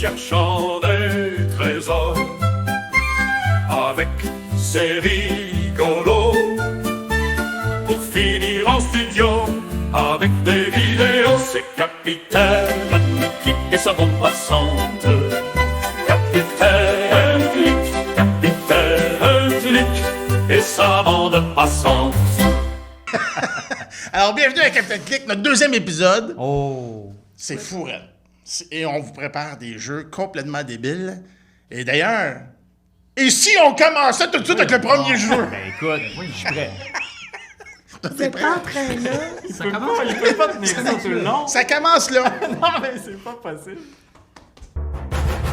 cherchant des trésors. Avec ses rigolos, pour finir en studio, avec des vidéos, c'est Capitaine Clic et sa bande passante. Capitaine Clic et sa bande passante. Alors, bienvenue à Capitaine Clic, notre deuxième épisode. Oh! C'est fou, hein. Et on vous prépare des jeux complètement débiles. Et d'ailleurs, et si on commençait tout de suite avec le premier jeu? Ben écoute, oui, je suis prêt. Vous êtes en train là. Ça commence, il peut pas tenir ça tout le long. Ça commence là. Non, mais c'est pas possible.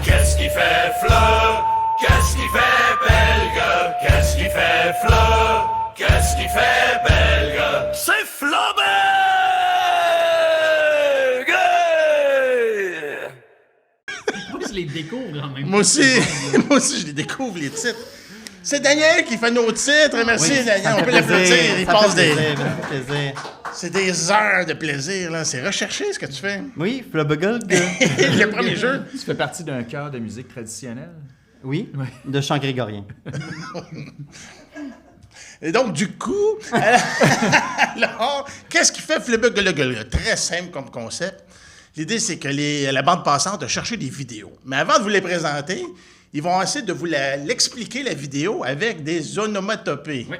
Qu'est-ce qui fait fleur? Qu'est-ce qui fait belge? Qu'est-ce qui fait fleur? Qu'est-ce qui fait belge? C'est Flaubert! Moi, je les découvre en même temps. Moi aussi, je les découvre, les titres. C'est Daniel qui fait nos titres. Merci, Daniel. On peut l'applaudir. Il passe des... plaisir. C'est des heures de plaisir, là. C'est recherché, ce que tu fais. Oui, Flubbergulg. Le premier jeu. Tu fais partie d'un chœur de musique traditionnelle? Oui, de chant grégorien. Et donc, du coup, alors, qu'est-ce qui fait Flubbergulg? Très simple comme concept. L'idée, c'est que la bande passante a cherché des vidéos. Mais avant de vous les présenter, ils vont essayer de vous l'expliquer, la vidéo, avec des onomatopées. Oui.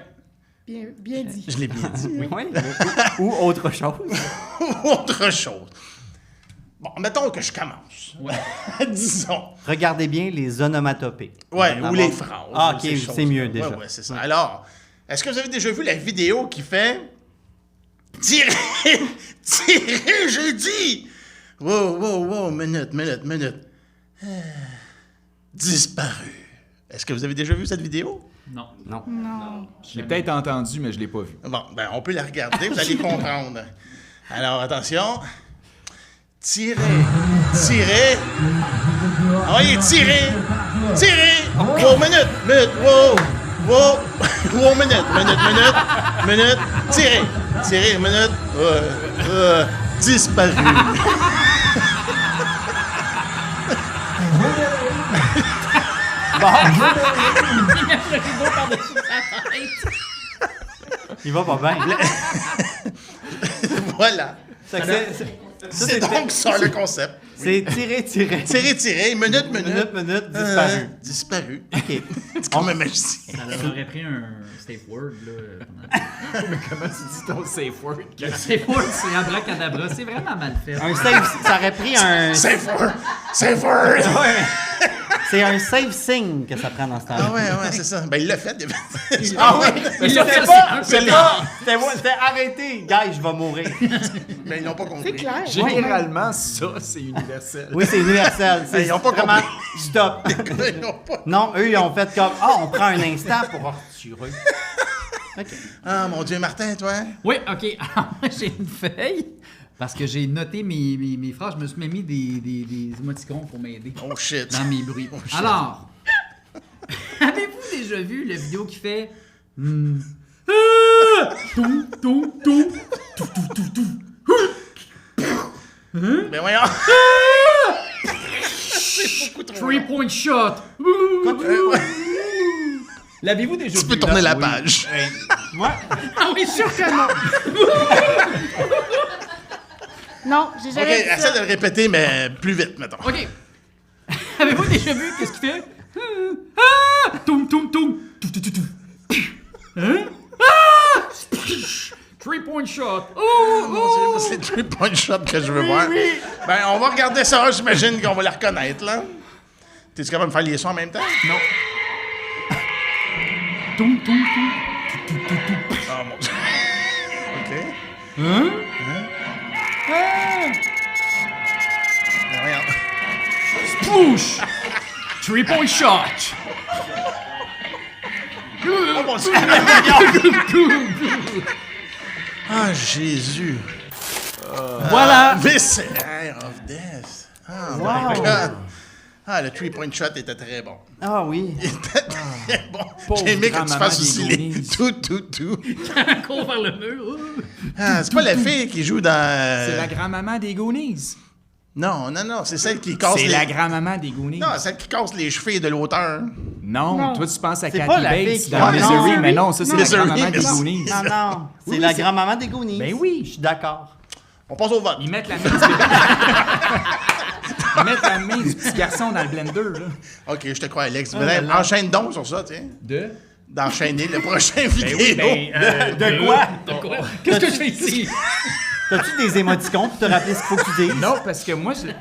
Bien dit. Je l'ai bien dit. Oui. Ou autre chose. Autre chose. Bon, mettons que je commence. Ouais. Disons. Regardez bien les onomatopées. Ouais, D'abord. ou les phrases. Ah, ou ok, ces choses-là. c'est mieux déjà. Ouais, c'est ça. Alors, est-ce que vous avez déjà vu la vidéo qui fait tirer, j'ai dit. Wow, minute. Disparu. Est-ce que vous avez déjà vu cette vidéo? Non. Non. Non. Je l'ai peut-être entendu, mais je l'ai pas vu. Bon, ben, on peut la regarder, vous allez comprendre. Alors, attention. Tirer. Envoyez, tirer. Wow, minute. Wow, minute. Tirer, minute. Disparu. Il va pas bien. Voilà. C'est Donc ça, le concept. C'est tirer. Tirer, minute. Disparu. Disparu. OK. Comme un magicien. Ça leur aurait pris un safe word, là. Comment tu dis ton safe word? Le safe word, c'est abracadabra. C'est vraiment mal fait. Un save, ça aurait pris un... Safe word. Ouais. C'est un save signe que ça prend dans ce temps-là. Ah ouais, c'est ça. Ben, il l'a fait. Ah oui! Il l'a fait, C'était arrêté! Guys, je vais mourir. Mais ils n'ont pas compris. C'est clair. Généralement, ça, c'est universel. Oui, c'est universel. Ils n'ont pas vraiment compris. stop. Ils n'ont pas... Non, eux, ils ont fait comme on prend un instant pour retirer. OK. Ah, mon Dieu, Martin, toi? Oui, OK. Alors, moi, j'ai une feuille. Parce que j'ai noté mes phrases. Je me suis même mis des émoticônes pour m'aider Oh shit. dans mes bruits. shit. Alors, avez-vous déjà vu la vidéo qui fait... Ben voyons. C'est beaucoup trop long. 3-point shot! L'avez-vous déjà Tu vu? peux tourner la Oui. page. Moi, Ah oui, sûr que non! Non, j'ai OK, jamais dit essaie ça. de le répéter, mais plus vite, mettons. OK. Avez-vous déjà vu qu'est-ce qu'il fait? Ah! Toum, toum, toum! Tou, tou, tou, tou. Hein? Ah! 3-point shot! Oh! Mon Dieu, c'est le 3-point shot que je veux voir. Ben, on va regarder ça. J'imagine qu'on va la reconnaître, là. T'es-tu capable de faire les sons en même temps? Non. Toum, toum, toum. Ah, mon Dieu. OK. Hein? Ben, voyons. Push! 3-point shot! Oh, mon Dieu. Ah, Jésus. Voilà! Visceraire of Death. Oh, my God. Ah, le 3-point shot était très bon. ah oui. Il était très bon. Pauvre J'ai aimé que tu grand-maman fasses des aussi les Goonies. tout. Cours vers le mur. Ah, c'est pas la fille qui joue dans... C'est la grand-maman des Goonies. Non, c'est celle qui casse C'est les... la grand-maman des Goonies. Non, celle qui casse les chevilles de l'auteur. Non, Non. toi, tu penses à C'est Kathy pas la Bates fille qui- dans Ouais, Misery, non. mais non, ça, c'est la Misery, grand-maman des Misery. Goonies. Non, c'est la grand-maman des Goonies. Ben oui. Je suis d'accord. On passe au vote. Ils mettent la main du bébé. Ils mettent la main du petit garçon dans le blender, là. OK, je te crois, Alex. là là. Enchaîne donc sur ça, tiens. D'enchaîner le prochain vidéo. De quoi? Qu'est-ce que je fais ici? T'as-tu des émoticônes pour te rappeler ce qu'il faut que tu dises? Non, parce que moi, j'ai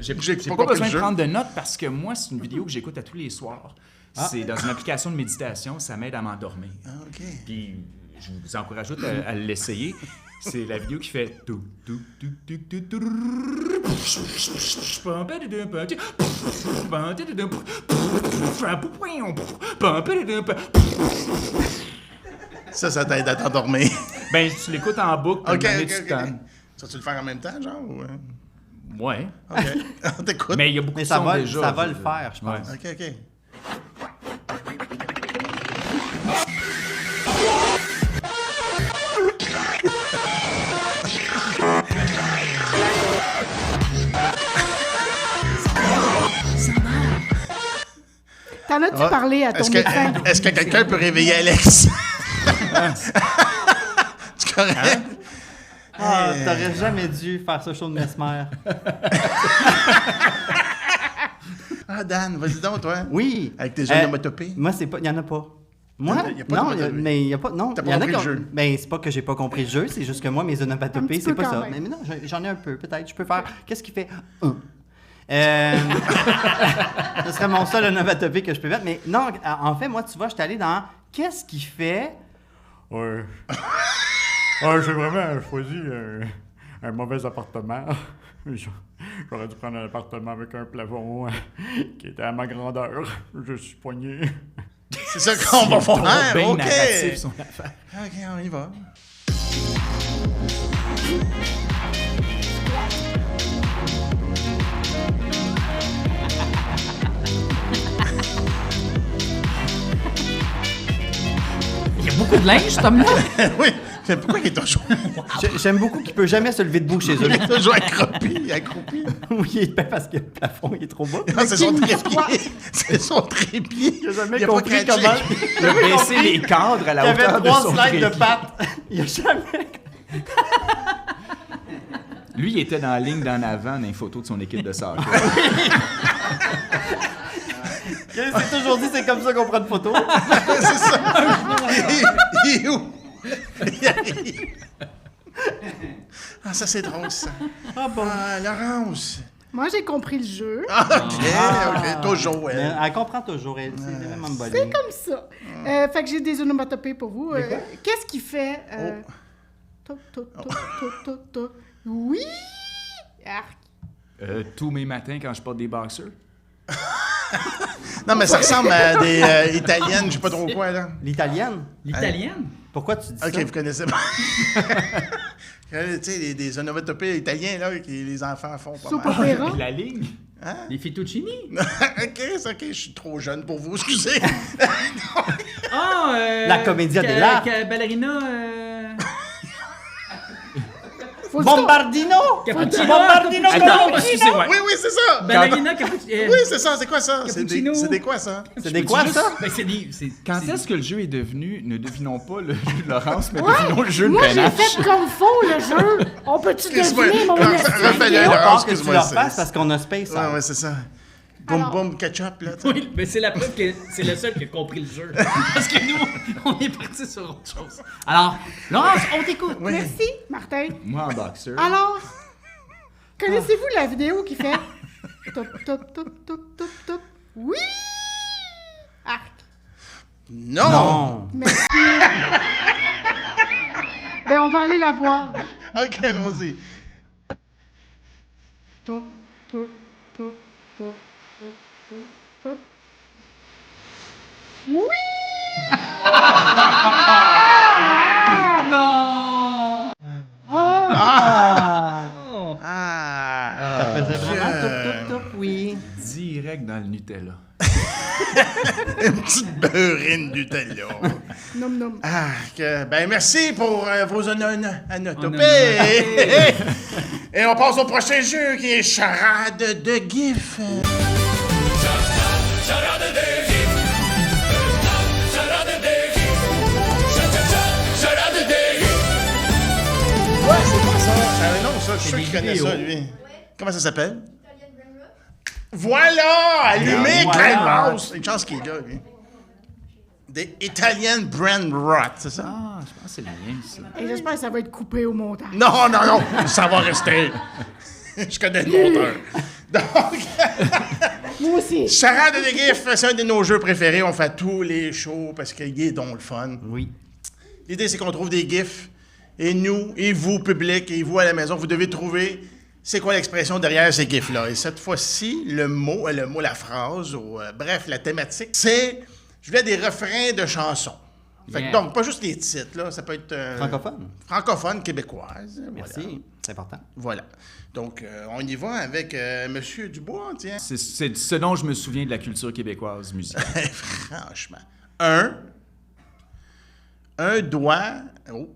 J'ai pas pas compris besoin le de jeu. prendre de notes parce que moi, c'est une vidéo que j'écoute à tous les soirs. C'est dans une application de méditation, ça m'aide à m'endormir. Ah, OK. Puis je vous encourage tous à l'essayer. C'est la vidéo qui fait Ça t'aide à t'endormir. Ben, tu l'écoutes en boucle, OK, puis OK, tu OK. tannes. Ça, tu le faire en même temps, genre? Ou... Ouais. OK. On t'écoute. Mais il y a beaucoup Mais de ça sons va, déjà. ça va le faire, je pense. OK, OK. T'en as-tu parlé à ton Est-ce médecin? que, est-ce que quelqu'un peut réveiller Alex? Tu correct? Ah, t'aurais jamais dû faire ce show de Mesmer. Ah, Dan, vas-y donc, toi. Oui. Avec tes onomatopées. Moi, c'est pas. Il y en a pas. Moi? Il y a pas non, d'onomatopée. mais il y a pas. Non, T'as il pas y en a compris qui le ont- jeu. Ben, c'est pas que j'ai pas compris le jeu, c'est juste que moi, mes Un onomatopées, petit c'est peu pas quand ça. même. Mais non, j'en ai un peu, peut-être. Je peux faire. Qu'est-ce qui fait ce serait mon seul onomatopée que je peux mettre. Mais non, en fait, moi, tu vois, j'étais allé dans qu'est-ce qui fait. Ouais. Ouais, j'ai vraiment choisi un mauvais appartement. J'aurais dû prendre un appartement avec un plafond qui était à ma grandeur. Je suis poigné. C'est ça qu'on va Trop faire. bien OK. narratif, son affaire. OK, on y va. Il y a beaucoup de linge, cet homme-là. Oui. Mais pourquoi il est toujours, J'aime beaucoup qu'il peut jamais se lever debout chez eux. il est toujours accroupi? Oui, ben, parce que le plafond il est trop bas. Non, c'est son King trépied. squat. C'est son trépied. Il a jamais Il a pas compris catché. comment. Il a baissé les cadres à Il y la avait hauteur de 3 son slides de trépied. pattes. Il a jamais. Lui, il était dans la ligne d'en avant dans les photos de son équipe de soccer. C'est toujours dit, c'est comme ça qu'on prend une photo. C'est ça. Il est où? Il arrive. Ah, ça, c'est drôle, ça. Ah bon. Ah, Laurence. Moi, j'ai compris le jeu. Ah, OK. Toujours, Mais ouais. elle comprend toujours, elle. C'est vraiment une bonne C'est ligne. comme ça. Fait que j'ai des onomatopées pour vous. Qu'est-ce qui fait... Top, top, top, top, top, top. Oui! Arc. Tous mes matins, quand je porte des boxers. Non, mais ça ressemble à des italiennes, je sais pas trop quoi, là. L'italienne? L'italienne? Pourquoi tu dis OK, ça? vous connaissez pas. Tu sais, des onomatopées italiens, là, que les enfants font pas Soupe mal. opéra. La ligne. Les fettuccini? OK, c'est OK, je suis trop jeune pour vous, excusez. Ah, La commedia dell'arte. Ballerina, Faut Bombardino! Cappuccino. Bombardino Attends, Cappuccino! excusez-moi. Oui, c'est ça. Ballerina, cappuccino. Oui, c'est ça. C'est quoi ça? Cappuccino. C'est des quoi, ça? C'est des quoi, ça? Ben, c'est des... c'est- Quand c'est- est-ce que le jeu est devenu, ne devinons pas le jeu de Laurence, mais devinons le jeu de Moi, j'ai Benache? fait comme faux, le jeu. On peut-tu Excuse-moi. deviner mon Refais-le, vidéo? On Laurence, pense que tu excuse-moi, le c'est- refasses parce qu'on a space. Ouais, ouais, c'est ça. Boum, Alors- boum, ketchup, là. tu sais. Oui, mais c'est la preuve que c'est le seul qui a compris le jeu. Parce que nous, on est parti sur autre chose. Alors, Laurence, on t'écoute. Merci, Martin. Moi, en boxer. Alors, connaissez-vous la vidéo qui fait top, top, top, top, top, top? Oui! Arc. Non! Non. Merci. Ben, on va aller la voir. OK, allons-y. Top, top, top, top, top, top, top. Oui! Ah! Ça faisait vraiment top, oui. Direct dans le Nutella. Une petite beurrine du Nutella. Nom, nom. Ah, ben merci pour vos anotopées. Et on passe au prochain jeu qui est charade de GIF. Charade des gifs. Charade des gifs. Charade des gifs. Ouais, c'est quoi ça? C'est un nom, ça. Je suis sûr des qu'il connaît vidéos. ça, lui. Comment ça s'appelle? Voilà! Allumé, Voilà. Rose! Une chance qu'il est là, lui. Des Italian Brand Rot, c'est ça? Ah, je pense que c'est le mien, ça. Et j'espère que ça va être coupé au montage. Non, non, non! Ça va rester. Je connais le monteur. Donc, Moi aussi. Charade de GIF, c'est un de nos jeux préférés. On fait tous les shows parce qu'il est donc le fun. Oui. L'idée, c'est qu'on trouve des GIFs. Et nous, et vous, public, et vous à la maison, vous devez trouver c'est quoi l'expression derrière ces GIFs-là. Et cette fois-ci, le mot, la phrase, ou bref, la thématique, c'est... Je voulais des refrains de chansons. Fait que Yeah. donc, pas juste les titres, là. Ça peut être... Francophone. francophone, québécoise. Merci. C'est important. Voilà. Donc, on y va avec Monsieur Dubois, tiens. C'est ce dont je me souviens de la culture québécoise musicale. Franchement. Un doigt... Oh.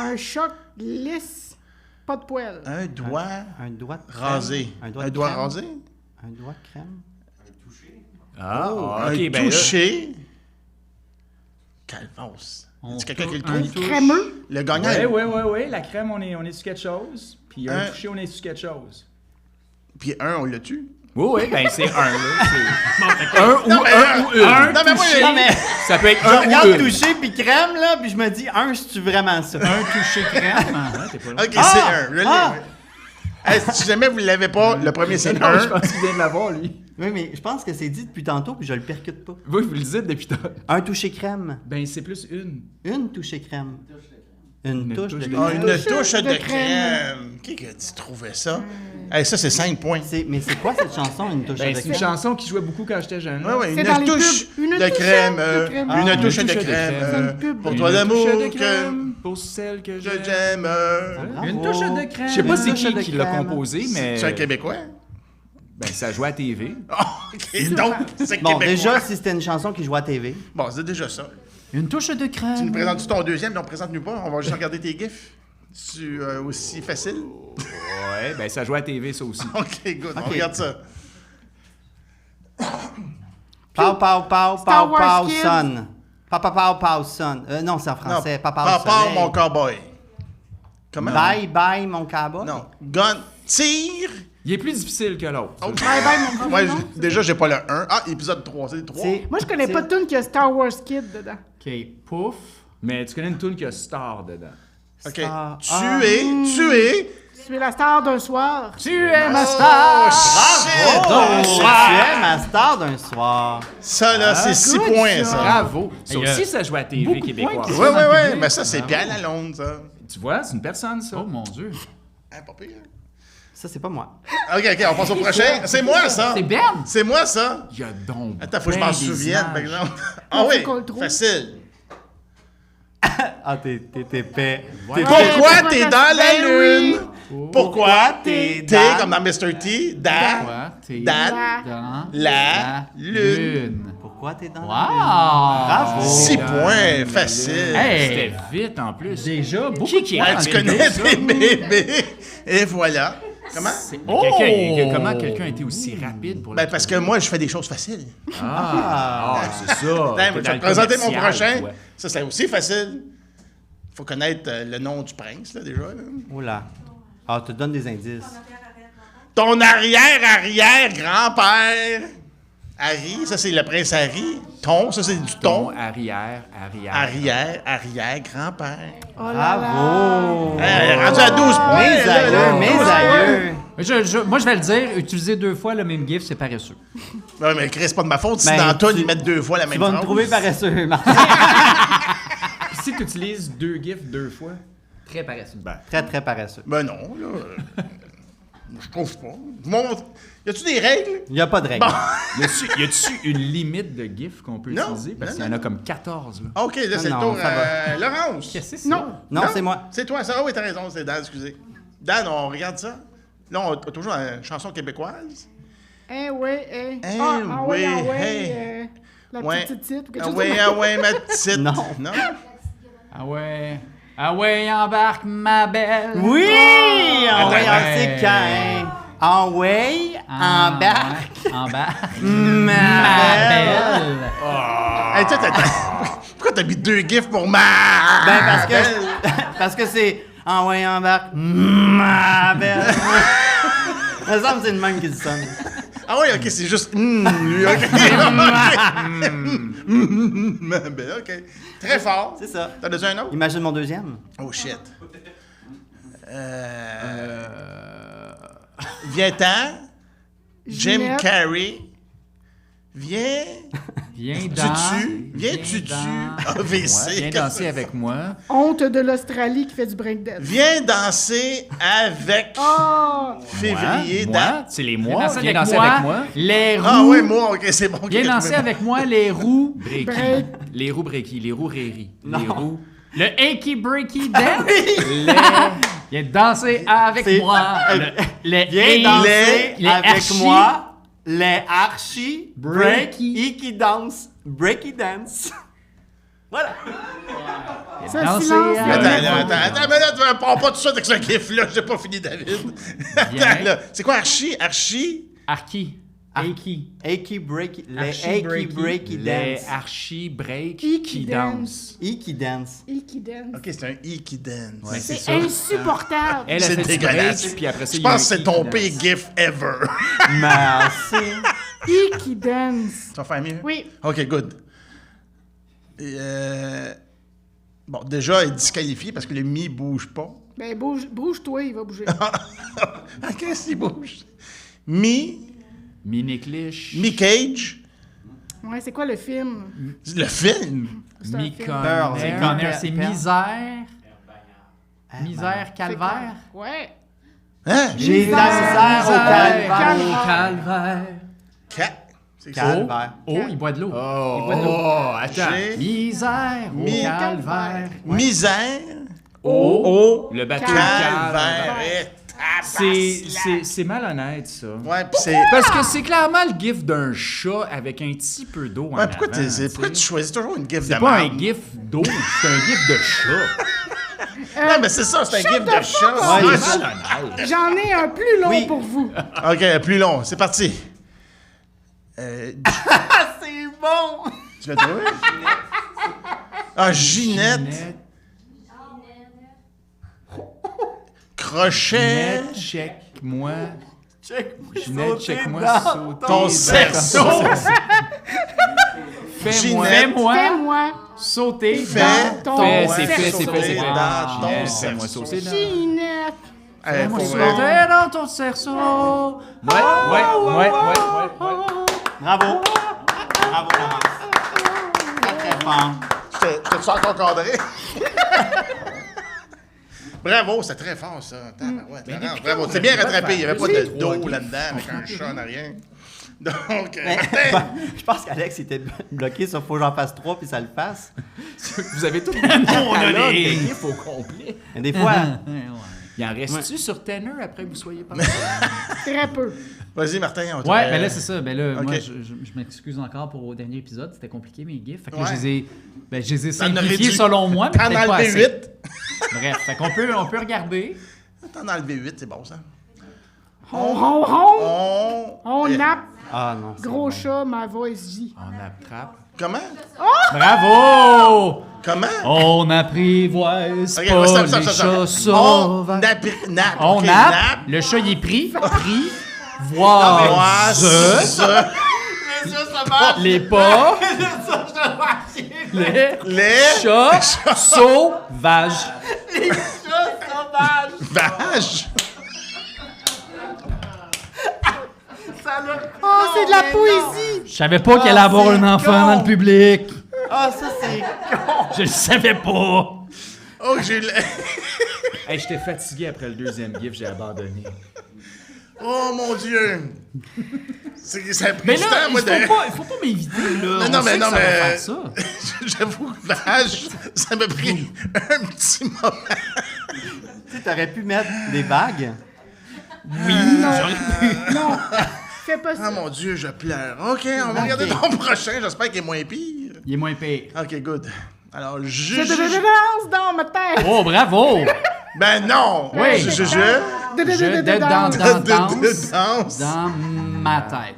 Un choc lisse, pas de poêle. Un doigt Un doigt de crème. rasé. Un doigt Un de doigt crème. rasé? Un doigt de crème. Ah, Un ok, ben là, touché. Calvance. On C'est quelqu'un qui le un trouve? touche. Crémeux. Le gagnant. Ouais, la crème, on est sur quelque chose. Puis un Un- touché, on est sur quelque chose. Puis on l'a tué. Oui, ben c'est un, là. C'est un ou Non, mais un ou une. non, mais moi, Non, mais Ça peut être je un regarde ou une. toucher puis crème, là, puis je me dis, c'est-tu vraiment ça? Un touché crème. Ouais, t'es pas loin. OK, c'est un. Je l'ai, Ah! oui. Hey, si jamais vous ne l'avez pas, le premier, c'est Non, je un. pense qu'il vient de l'avoir, lui. Oui, mais je pense que c'est dit depuis tantôt, puis je le percute pas. Vous le dites depuis tantôt. Un toucher crème. Ben, c'est plus une. Une toucher crème. Une touche de touche de Ah, crème. une touche de crème. crème. Qui a dit trouver ça? Hey, ça, c'est 5 points. Mais c'est quoi cette chanson, une touche Ben, de c'est une crème? chanson qui jouait beaucoup quand j'étais jeune. Ouais, ouais, C'est dans une les touche pubs. Une de touchette crème. de crème. Une Ah, touche une de touche de crème. crème. C'est une pub. Pour Une toi d'amour touche de que crème pour celle que je j'aime. t'aime. Bravo. Une touche de crème. Je sais pas Une c'est touche de qui l'a crème. composé, mais. C'est un Québécois? Ben, ça jouait à TV. Ah, OK, donc, c'est Bon, Québécois. déjà, si c'était une chanson qui jouait à TV. Bon, c'est déjà ça. Une touche de crème. Tu nous présentes ton deuxième, donc présente-nous pas. On va juste regarder tes gifs. C'est aussi facile? Ouais, ben, ça jouait à TV, ça aussi. OK, good. On OK. regarde ça. Pow, pow, pow, Star pow, Wars pow, Kids. son. Papa, pow, pow, son. Non, c'est en français. Non, Papa, Papa, au soleil. mon cowboy. Comment? Bye, bye, mon cowboy. Non. Gun, tire. Il est plus difficile que l'autre. Oh. Bye bye, mon grand Ouais, nom. déjà, j'ai pas le 1. Ah, épisode 3. C'est le 3. C'est- Moi, je connais pas de tune qui a Star Wars Kid dedans. OK, pouf. Mais tu connais une tune qui a Star dedans. OK. Star- Tu es. Tu es la star d'un soir. Tu es ma Oh, star. shit! Oh, tu es ma star d'un soir. Ça, là, c'est 6 good, points, ça. ça. Bravo. Ça Il y a aussi, ça jouait à TV beaucoup de québécoise. points qui Ouais, dans ouais, le ouais. public. Mais ça, c'est Bravo. Pierre Lalonde, ça. Tu vois, c'est une personne, ça. Oh mon Dieu. Hein, pas pire. Ça, c'est pas moi. OK, OK, on passe au prochain. C'est moi, ça. C'est Ben. C'est moi, ça. Il y a donc. Attends, faut que je plein m'en souvienne, par d'images. exemple. Ah Faut oui, qu'on le trouve. facile. Ah, t'es épais. Pourquoi t'es dans la Ben lune? oui. Pourquoi t'es t'es dans- comme dans Mr. T? Dans Quoi? T'es dans dans la lune. Pourquoi t'es dans Wow. Bravo. 6 Dans points, la facile. Hey. C'était vite en plus. Déjà, beaucoup Qui de qui points. a Ah, tu fait connais ça? des bébés. Et voilà. Comment? Comment quelqu'un a été aussi rapide pour Ben, parce que moi, je fais des choses faciles. Ah, c'est ça. Attends, T'es je vais dans te le présenter mon commercial, prochain. toi. Ça, c'est aussi facile. Faut connaître le nom du prince, là, déjà. là. Oh là. Ah, tu te donnes des indices. Ton arrière-arrière-grand-père. Harry, ça, c'est le prince Harry. Ton, ça, c'est du Ton ton. arrière. Arrière-arrière-grand-père. Oh là là. Bravo. Elle est rendue à 12 points. Mes là, aïeux, là. mes aïeux. Moi, je vais le dire, utiliser 2 fois le même gif, c'est paresseux. Ouais, mais Chris, c'est pas de ma faute si Ben, dans toi, tu- ils mettent 2 fois la Tu même vas me phrase. trouver paresseux, Martin. Puis si tu utilises 2 gifs 2 fois, Très paresseux. Très, très paresseux. Ben non, là. Je trouve pas. Y a-tu des règles? Il n'y a pas de règle. Bon. y a-tu une limite de gifs qu'on peut Non, utiliser? Parce non, qu'il y en non. a comme 14, là. OK, là, c'est le Non, tour ça va. à Laurence. Qu'est-ce que c'est ça? Non. Non, c'est moi. C'est toi, ça. Oui, t'as raison, c'est Dan, excusez. Dan, on regarde ça. Là, on a toujours une chanson québécoise. Eh ouais, eh. Eh ah ouais, ouais, ah ouais. hey. La Ouais. petite petite ou quelque Ah chose ouais, de ah ouais, ma petite. Non. Non? Ah ouais. Ah ouais, embarque ma belle. Oui! Ah ouais, ouais. c'est quand? Ah ouais, embarque. Embarque Ma belle. Hey, toi, pourquoi t'as mis 2 gifs pour ma... Ben, parce que c'est ah ouais, embarque. Ma belle. Ça me semble que c'est le même qui dit sonne. Ah oui, ok, c'est juste... lui, ok. Ben, ok. Très fort. C'est ça. T'en as un autre? Imagine mon deuxième. Oh, shit. Viens-t'en. Jim Ginette. Carrey. Viens. Viens Tu dans. tues. Viens, tu tues. AVC. Viens danser avec moi. Honte de l'Australie qui fait du breakdance. Viens danser avec Oh! février. Moi, c'est les Viens mois. danser Viens avec danser moi. avec moi. Les roues. Ah ouais, moi, ok, c'est bon. Viens danser avec moi, les roues. Breaky. Break. Les roues breaky, les roues riri. Les roues. Le achy breaky dance. Viens danser avec C'est- moi. Le Viens danser les avec archis. moi. Les archis Breaky. breaky dance. Breaky dance. Voilà. C'est un Danser silence. avec- Attends, mais là, tu ne prends pas tout ça avec ce gif-là, j'ai pas fini, David. Attends, là. C'est quoi Archie? Archie. Achy. Achy breaky. Les Archie achy breaky. breaky Les dance. archis break Qui qui dance. dansent. Icky dance. Icky dance. Ok, c'est un I qui dance. Ouais, c'est C'est ça. insupportable. Elle a C'est fait du dégueulasse. break, puis après ça, Je il y a pense eu que c'est I ton qui pire danse. gif ever. Merci. Icky dance. Tu vas faire mieux? Oui. Ok, good. Et, bon, déjà, il est disqualifié parce que le mi bouge pas. Ben, bouge-toi, il va bouger. Ah, qu'est-ce qu'il bouge? Mi Cage, Ouais, c'est quoi le film? le film. C'est un film. Pearl. C'est Pearl. Conner, c'est Pearl. misère. Ah, Misère, C'est calvaire. quoi? Ouais. Hein? J'ai de la misère au calvaire. Au calvaire. C'est ça. Calvaire. Oh, il boit de l'eau. Oh, Il boit de l'eau. oh, attends. J'ai Misère au Mi- calvaire. misère Oh, le bateau calvaire. C'est malhonnête, ça. Ouais, pis c'est... Parce que c'est clairement le gif d'un chat avec un petit peu d'eau en Ouais, pourquoi, avant, pourquoi tu choisis toujours une gif de C'est pas merde? un gif d'eau, c'est un gif de chat. Non, mais c'est ça, c'est un gif de chat. Ouais, Ouais, c'est c'est- J'en ai un plus long Oui. pour vous. OK, plus long, c'est parti. Ah, c'est bon! Tu l'as trouvé? Ah, Ginette. Crochet. Ginette, check-moi. Check-moi Ginette, sauter check-moi dans sauter. Ton cerceau. Fais-moi. Ginette. Fais-moi Sauter Fais dans ton ton c'est fait, c'est fait, c'est fait. dans ton Fais-moi cerceau. sauter dans... Ginette. Pour Sauter vrai. dans ton cerceau. Ouais. Bravo. Bravo, Laurence. Très, très fort. J'étais-tu encore cadré? Bravo, c'est très fort, ça. Ouais, Laurence, bravo. C'est bien rattrapé. Il n'y avait pas de dos là-dedans avec un chat en arrière. Donc, Martin, Je pense qu'Alex était bloqué sur Faut que j'en fasse 3 puis ça le fasse. Vous avez tout le On a catalogue des- de gifs au complet. Mais des fois, Il en reste-tu sur Tanner après que vous soyez parti? Très peu. vas-y, Martin. on te- Ouais, mais là, c'est ça. Ben là, ok. moi, je m'excuse encore pour au dernier épisode. C'était compliqué, mes gifs. Fait que là, Ouais. je les ai T'en aurais simplifiés dû- selon moi, mais T'en peut-être as pas enlevé assez. 8. Bref, fait qu'on peut regarder. T'en as enlevé 8, c'est bon, ça. On On... nappe. ah non. c'est Gros bon. chat, ma voix se dit. On attrape. Comment? Bravo! Comment? On apprivoise Ok, pas stop, les chats On sauvages. nappe. On ok, nappe. Le chat, il est pris. Moi, ça. Les pas. Les chats sauvages. Vache. Oh, c'est de la poésie. Je savais pas qu'elle allait avoir un enfant con. dans le public. Ah, ça, c'est con. Je le savais pas. Oh, j'ai eu le... Hey, j'étais fatigué après le deuxième gif, j'ai abandonné. Oh, mon Dieu. Ça a pris Mais du là, temps, moi, il faut pas m'inviter, là. Non, On sait non, que ça va mais- faire ça. J'avoue que vache, ça m'a pris un petit moment. Tu sais, t'aurais pu mettre des bagues. Non. Fais pas Ah, ça. mon Dieu, je pleure. OK, on va regarder ton prochain. J'espère qu'il est moins pire. Il est moins pire. OK, good. Alors, Je dans ma tête. Oh, bravo! Ben non! Oui. Je Je danse dans ma tête.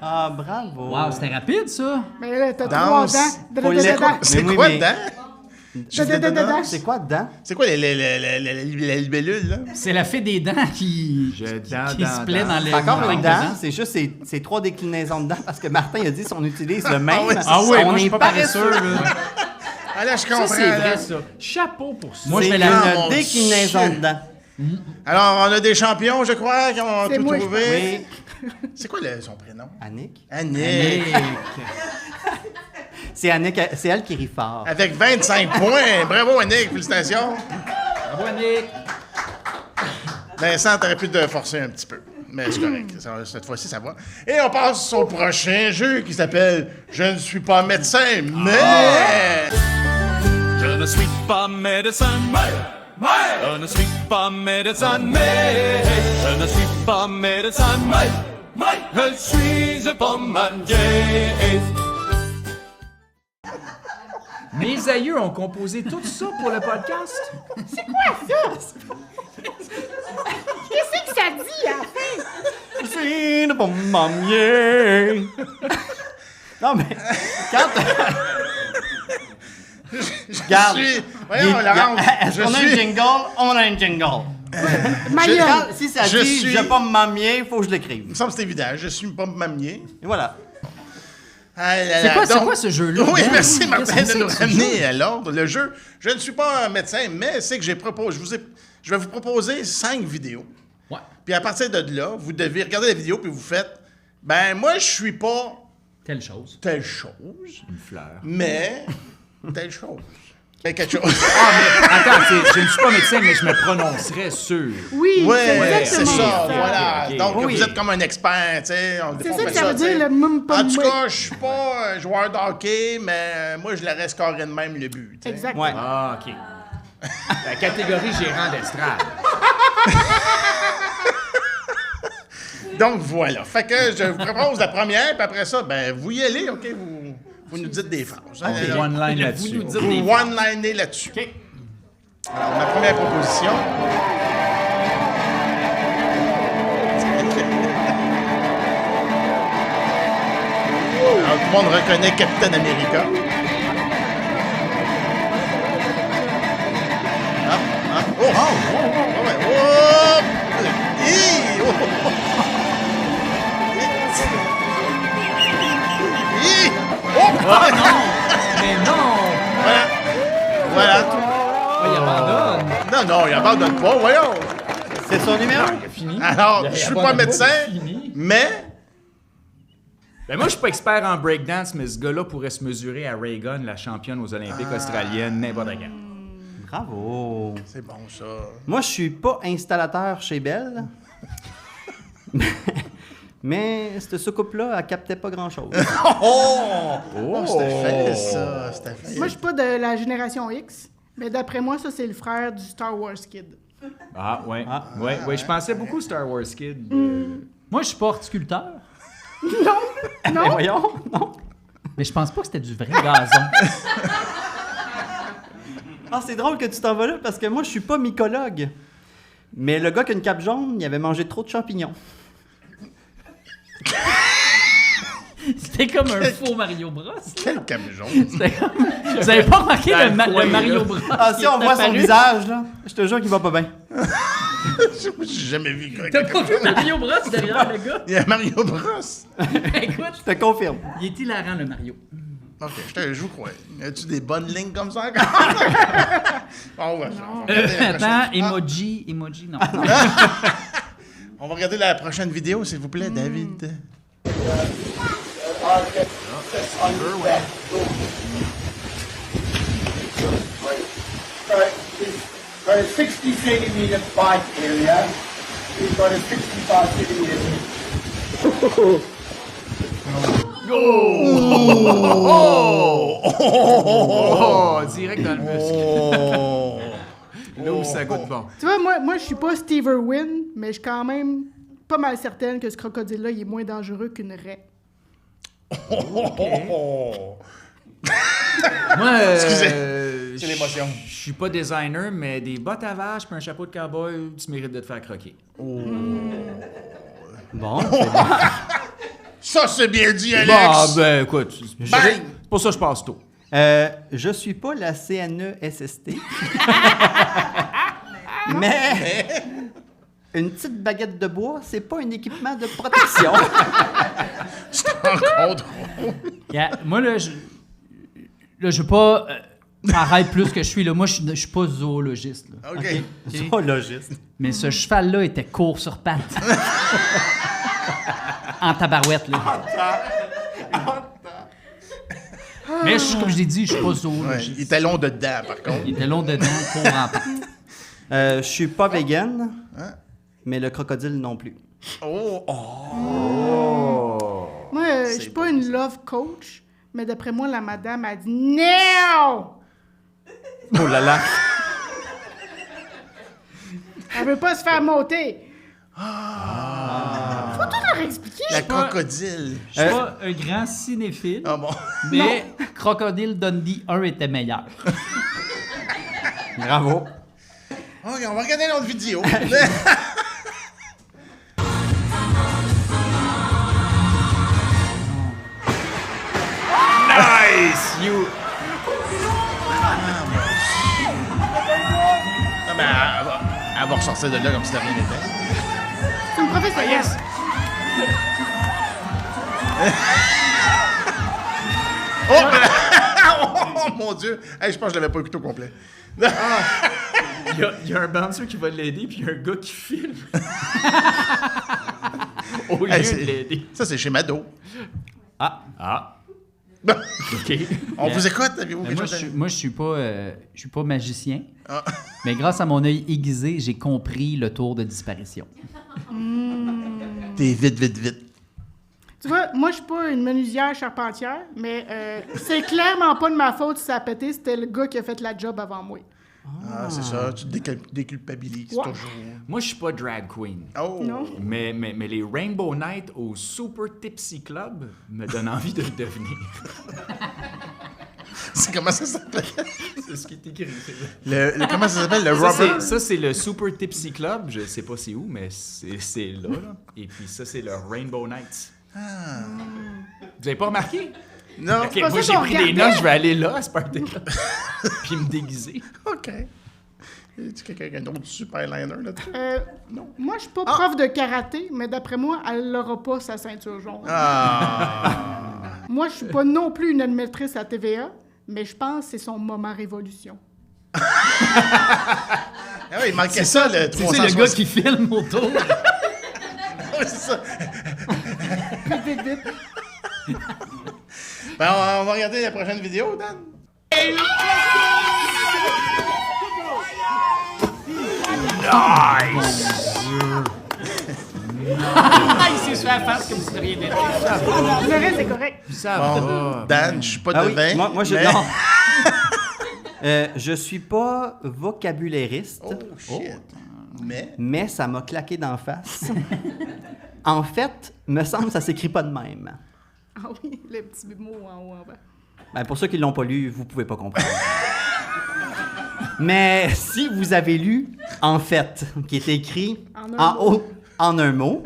Ah, bravo. Wow, c'était rapide, ça. Mais là, t'as 3 Danse. dents. Faut l'écouter. C'est Mais quoi oui, mais- dedans? Je fais dedans? C'est quoi dedans? C'est quoi la libellule, là? C'est la fée des dents qui se plaît dans les... C'est encore dans une les dent, dents. c'est juste ces 3 déclinaisons de dents parce que Martin a dit si on utilise le même, oui, c'est Ah oui, on moi, je suis est pas paresseux. paresseux, là. Ah là, je comprends. Ça, c'est là. vrai, ça. Chapeau pour ça. Moi, je C'est fais la... Oh, une mon déclinaison Dieu. de dents. Alors, on a des champions, je crois, qui ont C'est tout moi, je trouvé. Oui. C'est quoi son prénom? Annick? Annick. C'est Annick, c'est elle qui rit fort. Avec 25 points. Bravo, Annick. Félicitations. Bravo, Nick. Vincent, t'aurais pu te forcer un petit peu. Mais c'est correct. Cette fois-ci, ça va. Et on passe au prochain jeu qui s'appelle « Je ne suis pas médecin, mais... Je ne suis pas médecin, mais je ne suis pas médecin, mais je ne suis pas médecin, mais je suis un pomadier. Mes aïeux ont composé tout ça pour le podcast. Qu'est-ce que ça dit, à la fin? Je suis le bon mamier. Non, mais quand... Regarde. Voyons, Laurence, Est-ce je qu'on a suis- un jingle? On a un jingle. Maillot. Si ça Je dit suis- je pas me mamier, il faut que je l'écrive. Il me semble que c'est évident. Je suis pas mamier. Et voilà. C'est quoi ce jeu-là? Oui, Dan? merci Martin Qu'est-ce que de nous c'est que ce ramener à l'ordre. Le jeu, je ne suis pas un médecin, mais c'est que je vais vous proposer 5 vidéos. Ouais. Puis à partir de là, vous devez regarder la vidéo puis vous faites, ben moi je suis pas Telle chose. telle chose, Une fleur. mais telle chose. Mais quelque chose. Attends, je ne suis pas médecin, mais je me prononcerais sur. Oui, Ouais, c'est c'est exactement ça, ça. voilà. ok, Donc, oui. vous êtes comme un expert, tu sais. C'est ça que ça veut dire, le mum En pum tout mouet. cas, je suis pas un joueur de hockey, mais moi, je la reste carré de même le but. tu sais. Exactement. Ouais. Ah, OK. La catégorie gérant d'estrade. Donc, voilà. Fait que je vous propose la première, puis après ça, ben, vous y allez, OK? Vous nous dites des phrases. hein. OK, one line là-dessus. nous dites Vous des one-linez là-dessus. Alors, ma première proposition. Alors, tout le monde reconnaît Captain America. Oh! Oh! Ouais. Oh! Hi! Oh! Hi! Oh! Mais non! Voilà. Il abandonne. Non, il abandonne pas, voyons. C'est son numéro? Alors, je suis pas médecin, mais... Ben moi, je suis pas expert en breakdance, mais ce gars-là pourrait se mesurer à Reagan, la championne aux Olympiques australiennes, n'importe quand. Bravo. C'est bon, ça. Moi, je suis pas installateur chez Bell. Mais cette soucoupe-là, elle captait pas grand-chose. Oh, c'était fait, ça. C'était fait. Moi, je suis pas de la génération X, mais d'après moi, ça, c'est le frère du Star Wars Kid. Ah, ouais. Ouais, je pensais beaucoup Star Wars Kid. Moi, je suis pas horticulteur, Mais voyons, non. mais je pense pas que c'était du vrai gazon. Ah, c'est drôle que tu t'en vas là parce que moi, je suis pas mycologue. Mais le gars qui a une cape jaune, il avait mangé trop de champignons. C'était comme un faux Mario Bros. Quel camion. C'était comme... Vous avez pas remarqué le Mario Bros? Ah, qui si on est voit son apparu? visage, là, je te jure qu'il va pas bien. J'ai jamais vu T'as pas vu Mario Bros derrière le gars? Il y a Mario Bros. Écoute, Je te confirme. il est hilarant, le Mario. OK, je vous crois. As-tu des bonnes lignes comme ça encore? On va regarder la prochaine. Attends, emoji, non. On va regarder la prochaine vidéo, s'il vous plaît, David. He's got a 60 centimeter bite area. He's got a 65 centimeter. Oh, direct dans le muscle. Oh! Là où ça goûte bon. Tu vois, moi, je suis pas Steve Irwin, mais je suis quand même pas mal certaine que ce crocodile-là, il est moins dangereux qu'une raie. Oh! Moi, C'est l'émotion. Je suis pas designer, mais des bottes à vache puis un chapeau de cowboy, tu mérites de te faire croquer. Bon. Ça, c'est bien dit, Alex! Bah, ben, écoute, Bang! pour ça, je passe tôt. Je suis pas la CNESST. Mais une petite baguette de bois, c'est pas un équipement de protection. C'est encore drôle. Yeah, moi, là, je veux pas paraître plus que je suis. Là. Moi, je suis pas zoologiste. Là. OK. Zoologiste. Mais ce cheval-là était court sur pattes. En tabarouette, là. Mais comme je l'ai dit, je suis pas Ouais, zoologiste. il était long dedans, par contre. Il était long dedans, court en pattes. Je suis pas vegan, Hein? mais le crocodile non plus. Oh! Moi, je suis pas une love coach, mais d'après moi, la madame a dit non! Oh là là. Elle veut pas se faire monter. Faut tout leur expliquer. La crocodile. Je suis pas un grand cinéphile, Ah bon? mais Crocodile Dundee 1 était meilleur. Bravo. OK, on va regarder l'autre vidéo. Nice! You... Ah, ben, elle va ressortir de là comme si de rien n'était. C'est une professionnelle. Oh mon Dieu! Hey, je pense que je l'avais pas écouté au complet. Il y a un bouncer qui va l'aider, puis il y a un gars qui filme. Au lieu Hey, de l'aider. ça, c'est chez Mado. Ah. OK. On vous écoute, avez-vous Mais quelque moi, chose à dire? je suis pas magicien. Ah. Mais grâce à mon œil aiguisé, j'ai compris le tour de disparition. T'es vite. Tu vois, moi, je suis pas une menuisière charpentière, mais c'est clairement pas de ma faute si ça a pété. C'était le gars qui a fait la job avant moi. Ah, c'est ça, tu te déculpabilises Ouais. toujours. Moi, je suis pas drag queen. Oh! Non? Mais les Rainbow Night au Super Tipsy Club me donnent envie de le devenir. C'est comment ça s'appelle? C'est ce qui est écrit. Comment ça s'appelle? Le Ça, rubber? c'est le Super Tipsy Club. Je sais pas c'est où, mais c'est là. Et puis ça, c'est le Rainbow Night. Vous avez pas remarqué? Non. OK, pas moi, ça j'ai qu'on pris des regardait. notes. Je vais aller là, à ce party-là. Puis me déguiser. OK. Y a-tu quelqu'un qui a un autre super liner là-dessus? Moi, je suis pas prof de karaté, mais d'après moi, elle n'aura pas sa ceinture jaune. Ah! Moi, je suis pas non plus une animatrice à TVA, mais je pense que c'est son moment révolution. Ah oui, il manquait ça, le Tu sais, 360. le gars qui filme autour. Ouais, c'est ça. Vite. Ben, on va regarder la prochaine vidéo, Dan. Il s'est fait la face comme si de rien n'était. Le reste, c'est correct. Ça Bon, va. Dan, je suis pas Ah oui, devin. moi je... mais- Non. Je suis pas vocabulairiste, Oh, shit. Mais... mais ça m'a claqué d'en face. En fait, me semble que ça s'écrit pas de même. Ah oui, les petits mots en haut, en bas. Ben, pour ceux qui l'ont pas lu, vous pouvez pas comprendre. Mais si vous avez lu « en fait », qui est écrit En un en mot. haut, en un mot,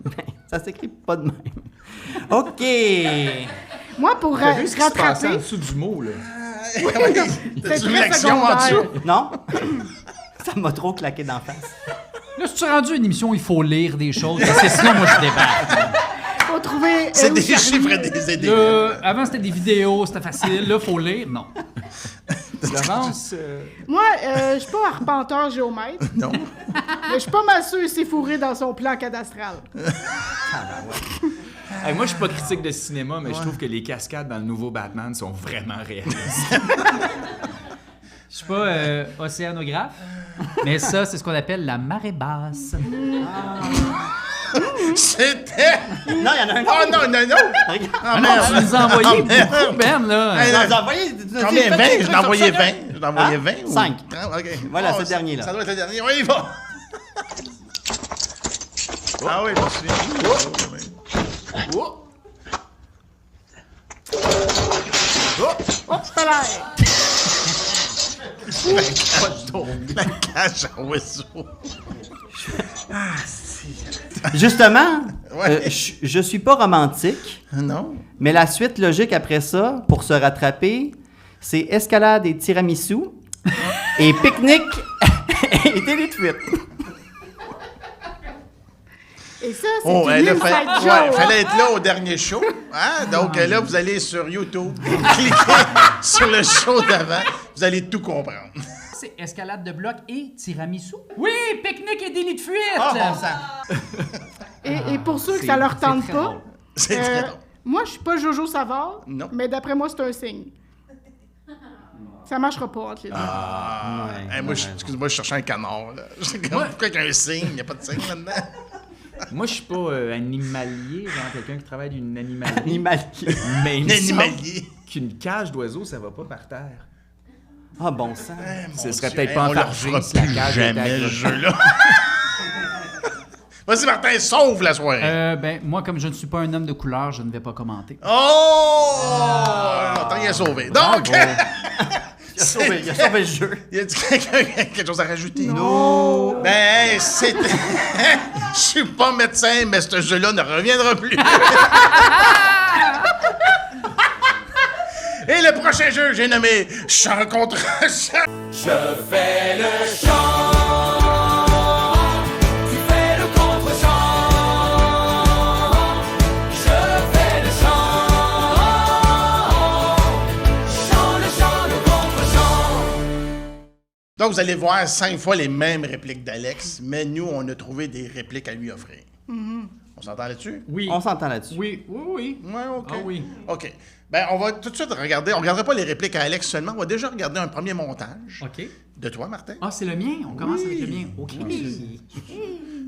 ben, ça s'écrit pas de même. OK. Moi, pour T'as vu ce qui se passait en rattraper, dessous du mot, là? c'est T'as-tu vu très l'action en secondaire. dessous? Non? Ça m'a trop claqué d'en face. Là, si tu es rendu à une émission, il faut lire des choses. Parce que sinon, moi, je débarque. Faut trouver... C'est des Charlie. chiffres et des idées. Là, avant, c'était des vidéos, c'était facile. Là, il faut lire. Non. Florence, Moi, je suis pas arpenteur géomètre, Non. mais je suis pas mal sûr qu'il s'est fourré dans son plan cadastral. hey, moi, je suis pas critique de cinéma, mais je trouve que les cascades dans le nouveau Batman sont vraiment réalistes. Je suis pas océanographe, mais ça, c'est ce qu'on appelle la marée basse. C'était... Non, il y en a un Oh autre. non, non! Regarde. Ah, Tu merde. nous as envoyé Ah, merde. beaucoup, Ben, là. Hey, Non, vous envoyez... Combien? 20? Je l'ai envoyé 20. Je l'ai envoyé 20 ou... 5. Ah, OK. Voilà, Oh, c'est le dernier, là. Ça doit être le dernier. Oui, il va. Ah oui, je me souviens. Oh, c'est l'air! La cage à oiseaux. Justement, Ouais. je suis pas romantique, Non? mais la suite logique après ça, pour se rattraper, c'est escalade et tiramisu et pique-nique et télé de fuite. Et ça, c'est Oh, une là, inside ouais, joke, fallait hein? être là au dernier show. Hein? Donc là, vous allez sur YouTube, cliquez sur le show d'avant, vous allez tout comprendre. C'est escalade de bloc et tiramisu. Oui, pique-nique et délit de fuite. Oh, bon sang. Et pour ceux que ça leur c'est tente très pas, drôle. C'est très drôle. moi, je suis pas Jojo Savard, Non. mais d'après moi, c'est un signe. Ça marchera pas entre les deux. Ouais, Hey, moi, excuse-moi, je cherchais un canard. Là. Pourquoi qu'il y a un signe? Il n'y a pas de signe là-dedans. Moi, je suis pas animalier, genre quelqu'un qui travaille d'une animalerie. Animalier. Mais il Un me semble animalier. qu'une cage d'oiseaux, ça va pas par terre. Ah, bon sang. Ce serait Dieu, peut-être hey, pas on le enfargé refera si la plus cage jamais, était ce accrochée. jeu-là. Vas-y, Martin, sauve la soirée. Ben, moi, comme je ne suis pas un homme de couleur, je ne vais pas commenter. Oh! T'as rien sauvé. Donc, Il a sauvé le jeu. y a quelqu'un qui a quelque chose à rajouter? Non! Ben, hey, c'était... Je suis pas médecin, mais ce jeu-là ne reviendra plus. Et le prochain jeu, j'ai nommé Chant contre chant. Je fais le chant, tu fais le contre-chant. Je fais le chant, le contre-chant. Donc, vous allez voir 5 fois les mêmes répliques d'Alex, mais nous, on a trouvé des répliques à lui offrir. On s'entend là-dessus? Oui. On s'entend là-dessus. Oui, oui, oui. Ouais, OK. Ah oui. OK. Ben, on va tout de suite regarder. On ne regardera pas les répliques à Alex seulement. On va déjà regarder un premier montage OK. de toi, Martin. Ah, c'est le mien? On commence avec le mien. OK.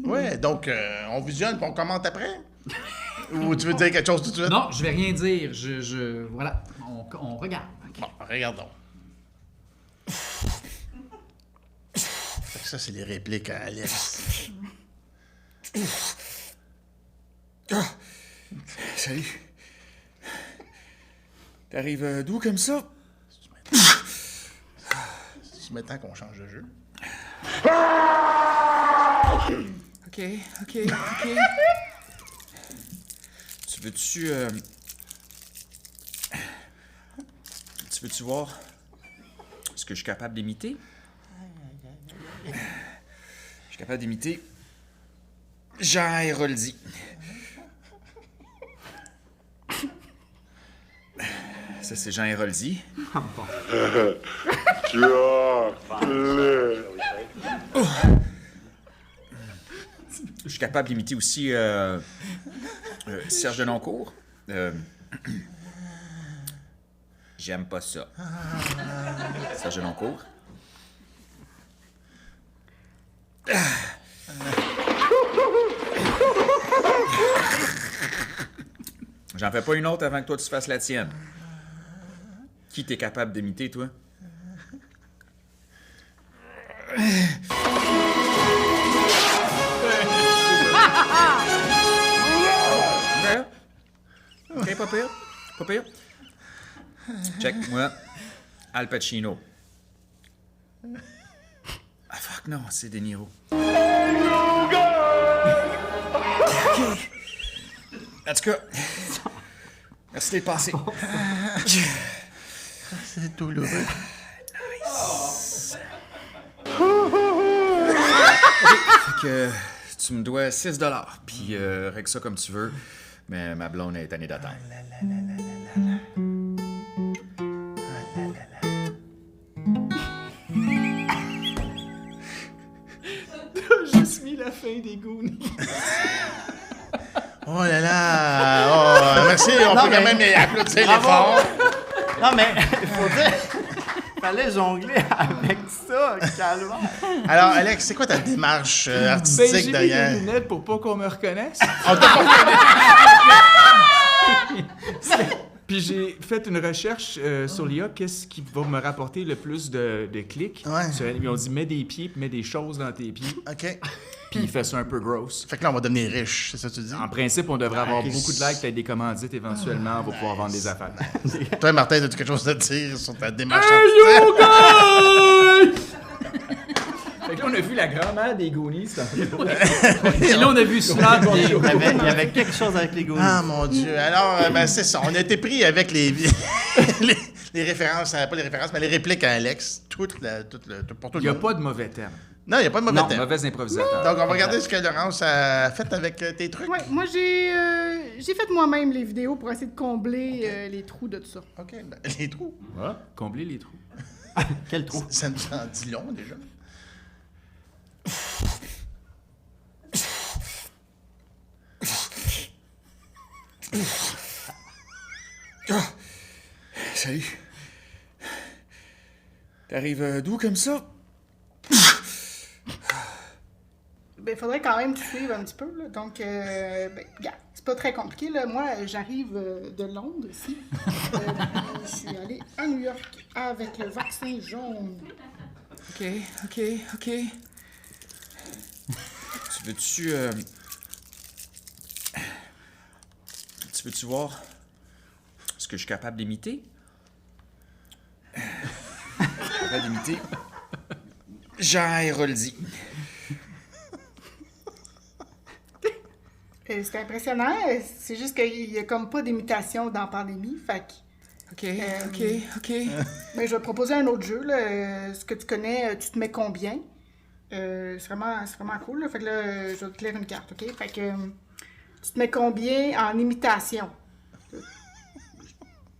Ouais, donc, on visionne puis on commente après? Ou tu veux dire quelque chose tout de suite? Non, je vais rien dire. Voilà. On regarde. OK. Bon, regardons. Fait que ça, c'est les répliques à Alex. Salut. T'arrives d'où comme ça? C'est maintenant qu'on change de jeu. OK. Tu veux-tu... Tu veux-tu voir ce que je suis capable d'imiter? Je suis capable d'imiter Jean Héroldi. Ça, c'est Jean Héroldi. Je suis capable d'imiter aussi Serge Denoncourt. J'aime pas ça. Serge Denoncourt. J'en fais pas une autre avant que toi tu fasses la tienne. Qui t'es capable d'imiter, toi? OK, pas pire. Pas pire. Check, moi. Al Pacino. Ah, fuck, non, c'est De Niro. OK. En tout cas, merci d'être passé. C'est douloureux. Fait que tu me dois 6 $. Puis règle ça comme tu veux, mais ma blonde est tannée d'attendre. T'as juste mis la fin des Goonies. Oh là là! Oh, merci, on peut quand même applaudir l'effort. Non, mais il faut dire... Fallait jongler avec ça, calme. Alors, Alex, c'est quoi ta démarche artistique derrière? J'ai mis des lunettes pour pas qu'on me reconnaisse. On t'a pas Puis j'ai fait une recherche sur l'IA, qu'est-ce qui va me rapporter le plus de clics. Ouais. Ils ont dit, mets des pieds, puis mets des choses dans tes pieds. OK. Puis il fait ça un peu gross. Fait que là, on va devenir riche, c'est ça que tu dis? En principe, on devrait avoir Ok. beaucoup de likes, peut-être des commandites éventuellement, on va pouvoir vendre des affaires. Toi, Martin, as-tu quelque chose à dire sur ta démarche? Fait que là, on a vu la grand-mère des Goonies. Et là, on a vu ça. Il y avait quelque chose avec les Goonies. Ah, mon Dieu. Alors, ben, c'est ça. On a été pris avec les références, pas les références, mais les répliques à Alex. Pour tout Il le n'y a monde. pas de mauvais terme. Non, il n'y a pas de mauvais terme. Mauvais improvisateur. Donc, on va regarder ce que Laurence a fait avec tes trucs. Ouais, moi, j'ai fait moi-même les vidéos pour essayer de combler les trous de tout ça. OK. Ben, les trous. Combler les trous. Quel trou? Ça nous en dit long, déjà. Salut. T'arrives d'où comme ça? Ben, faudrait quand même que tu suives un petit peu, là. Donc, ben, regarde, c'est pas très compliqué, là. Moi, j'arrive de Londres, ici. Je suis allée à New York avec le vaccin jaune. OK. Tu veux-tu... Tu veux-tu voir ce que je suis capable d'imiter? Capable d'imiter Jean Héroldi. C'est impressionnant. C'est juste qu'il y a comme pas d'imitation dans Pandémie, fait que... OK. Ben, je vais te proposer un autre jeu, là. Ce que tu connais, tu te mets combien? C'est vraiment cool, là. Fait que là, je vais te lire une carte, OK? Fait que tu te mets combien en imitation?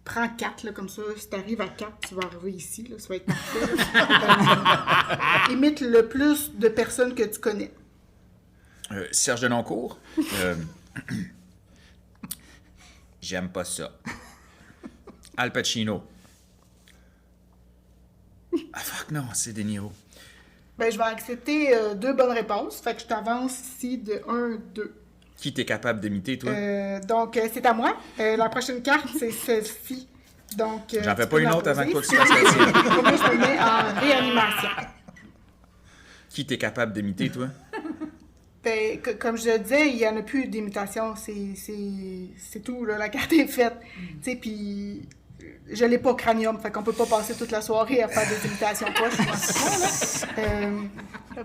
Prends 4, là, comme ça. Si t'arrives à 4, tu vas arriver ici, là. Ça va être parfait, là. Imite le plus de personnes que tu connais. Serge Denoncourt. J'aime pas ça. Al Pacino. Ah fuck non, c'est De Niro. Ben, je vais accepter 2 bonnes réponses. Fait que je t'avance ici de 1, 2. Qui t'es capable d'imiter, toi? Donc, c'est à moi. La prochaine carte, c'est celle-ci. Donc, J'en fais tu pas peux une la autre avant que poser. toi tu fasses la tienne. Moi, je me mets en réanimation. Qui t'es capable d'imiter, toi? Ben, comme je le disais, il n'y en a plus d'imitation. C'est tout, là. La carte est faite. Tu sais, puis je l'ai pas cranium, fait qu'on peut pas passer toute la soirée à faire des imitations poches.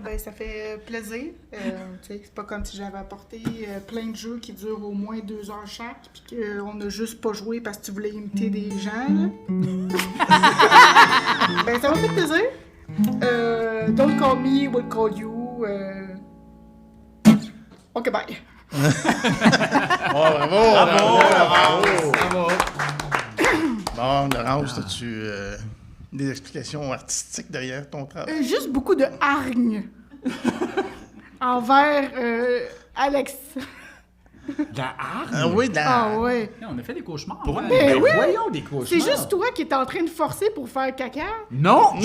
Ben, ça fait plaisir. Tu sais, c'est pas comme si j'avais apporté plein de jeux qui durent au moins 2 heures chaque, puis qu'on a juste pas joué parce que tu voulais imiter des gens, là. Ben, ça m'a fait plaisir. Don't call me, we'll call you. OK, bye. Bravo! Bon, Laurence, as-tu des explications artistiques derrière ton travail? Juste beaucoup de hargne envers Alex. De la hargne? Ah oui, Ah ouais. On a fait des cauchemars. Pour hein? vrai? Ben oui! Voyons des cauchemars. C'est juste toi qui es en train de forcer pour faire caca. Non!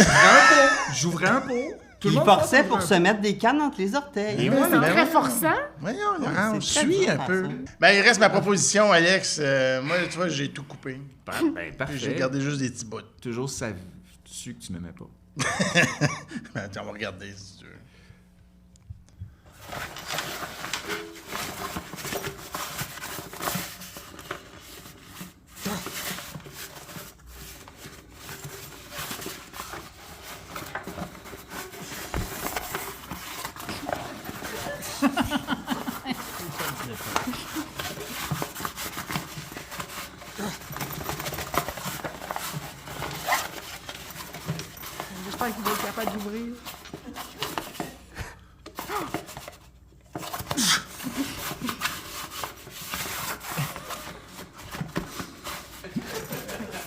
J'ouvrais un pot. Tout le Il monde forçait pense pour que se mettre des cannes entre les orteils. Ouais, C'est ben très ouais. forçant. Voyons, Laurence, c'est très suis dur un à peu. ça. Ben, il reste ma proposition, Alex. Moi, tu vois, j'ai tout coupé. Ben, parfait. J'ai gardé juste des petits bouts. Toujours su que tu m'aimais pas. Ben, attends, on va regarder si tu veux. J'espère qu'il va être capable d'ouvrir.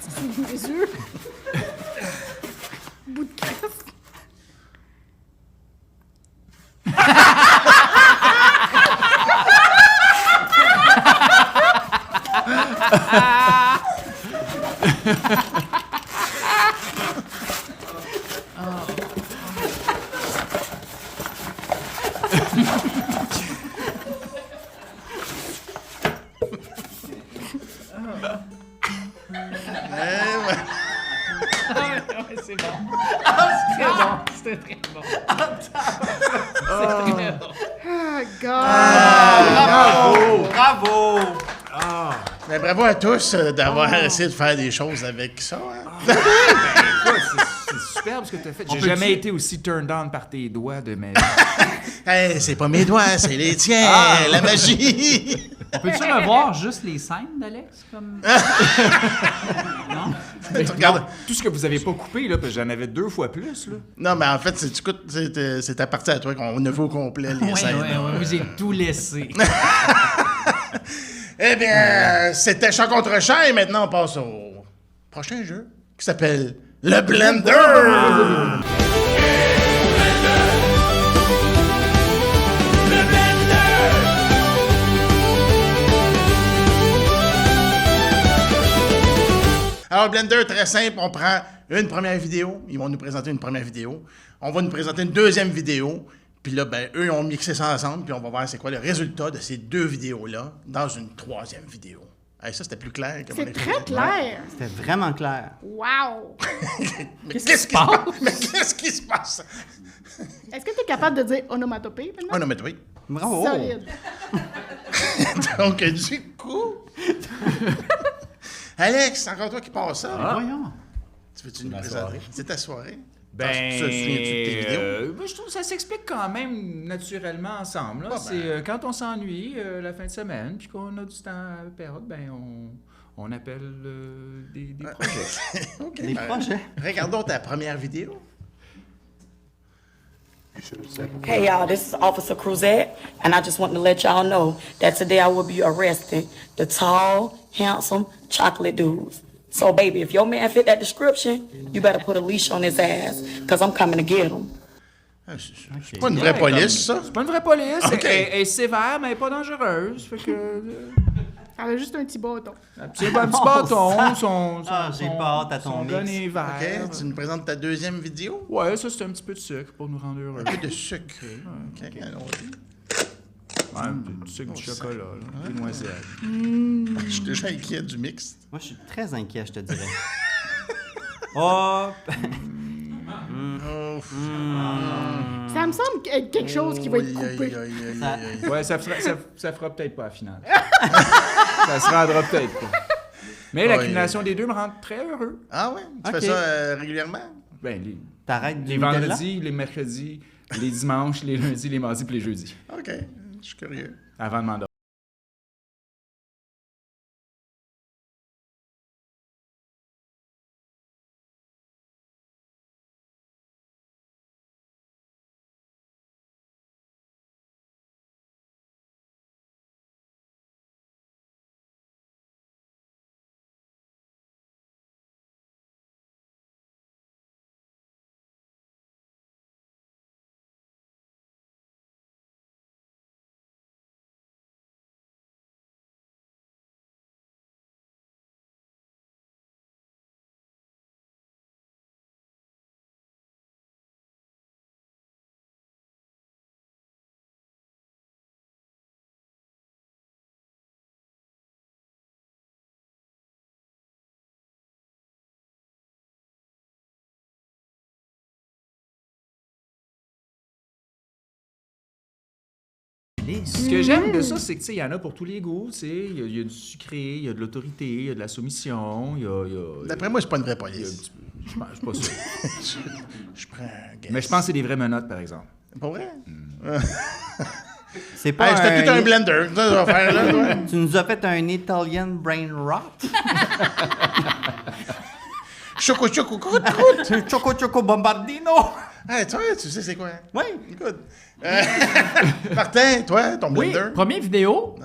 C'est mes yeux. Bout de cresse. Très bon. C'était très bon. C'était très bon. Ah, God! Bravo! Mais bravo à tous d'avoir essayé de faire des choses avec ça. Hein? Écoute, c'est superbe ce que tu as fait. J'ai jamais été aussi turned on par tes doigts de ma vie. Hey, c'est pas mes doigts, c'est les tiens, la magie! Peux-tu revoir juste les scènes d'Alex? Comme... non? Tu regardes- Tout ce que vous avez pas coupé, là, parce que j'en avais 2 fois plus. Là. Non, mais en fait, c'est ta partie à toi qu'on a vu au complet, les Oui, scènes. oui, j'ai tout laissé. Eh bien, c'était Chant contre Chant et maintenant on passe au prochain jeu qui s'appelle le Blender. Alors, Blender, très simple, on prend une première vidéo, ils vont nous présenter une première vidéo, on va nous présenter une deuxième vidéo, puis là, ben, eux, ils ont mixé ça ensemble, puis on va voir c'est quoi le résultat de ces 2 vidéos-là dans une troisième vidéo. Hey, ça, c'était plus clair que mon C'est écriture. très clair. C'était vraiment clair. Wow! Mais qu'est-ce qui se passe? Mais qu'est-ce qui se passe? Est-ce que tu es capable de dire onomatopée maintenant? Oh non, mais oui. Bravo! Solide. Donc, du coup... Alex, c'est encore toi qui passe ça. Voyons. Tu veux-tu nous présenter? C'est ta soirée? Ben, Tu te souviens-tu de tes vidéos? ben, je trouve que ça s'explique quand même naturellement ensemble. Là. Ah, ben. C'est quand on s'ennuie la fin de semaine, puis qu'on a du temps à perdre, ben on appelle des projets. OK. Les projets. Regardons ta première vidéo. Hey y'all, this is Officer Cruzette, and I just want to let y'all know that today I will be arresting the tall, handsome, chocolate dudes. So baby, if your man fit that description, you better put a leash on his ass, cause I'm coming to get him. Ah, c'est pas une vraie police, ça? C'est pas une vraie police. OK. Elle est sévère, mais elle est pas dangereuse. Fait que. Elle a juste un petit bâton. Un petit bâton, son j'ai pas hâte à ton son mix. gun est vert. OK, tu nous présentes ta deuxième vidéo? Ouais, ça c'est un petit peu de sucre pour nous rendre heureux. Un peu de sucre. OK, allons-y. Ouais, du sucre, du chocolat, là, des noisettes. Je suis déjà inquiet du mix. Moi, je suis très inquiet, je te dirais. Oh! Ça me semble être quelque chose qui va être coupé. Ouais, ça fera peut-être pas à la finale. Ça se rendra peut-être pas. Mais l'accumulation des deux me rend très heureux. Ah ouais? Tu OK. fais ça régulièrement? Ben, T'arrêtes du les Nutella? vendredis, les mercredis, les dimanches, les lundis, les mardis puis les jeudis. OK, je suis curieux. Avant de m'endormir. Ce que j'aime de ça, c'est que, tu sais, il y en a pour tous les goûts, tu sais. Il y a du sucré, il y a de l'autorité, il y a de la soumission, il y a D'après moi, c'est pas une vraie il y a un police. petit peu. Je suis pas sûr. Je prends un guess. Mais je pense que c'est des vraies menottes, par exemple. Pas vrai? C'est pas Hey, c'était tout un blender. Ça, va faire là, toi. Tu nous as fait un Italian brain rot? Choco, choco, croûte. Choco Choco Bombardino! Hey, toi, tu sais c'est quoi? Oui. Écoute. Martin, toi, ton Oui, blender? première vidéo.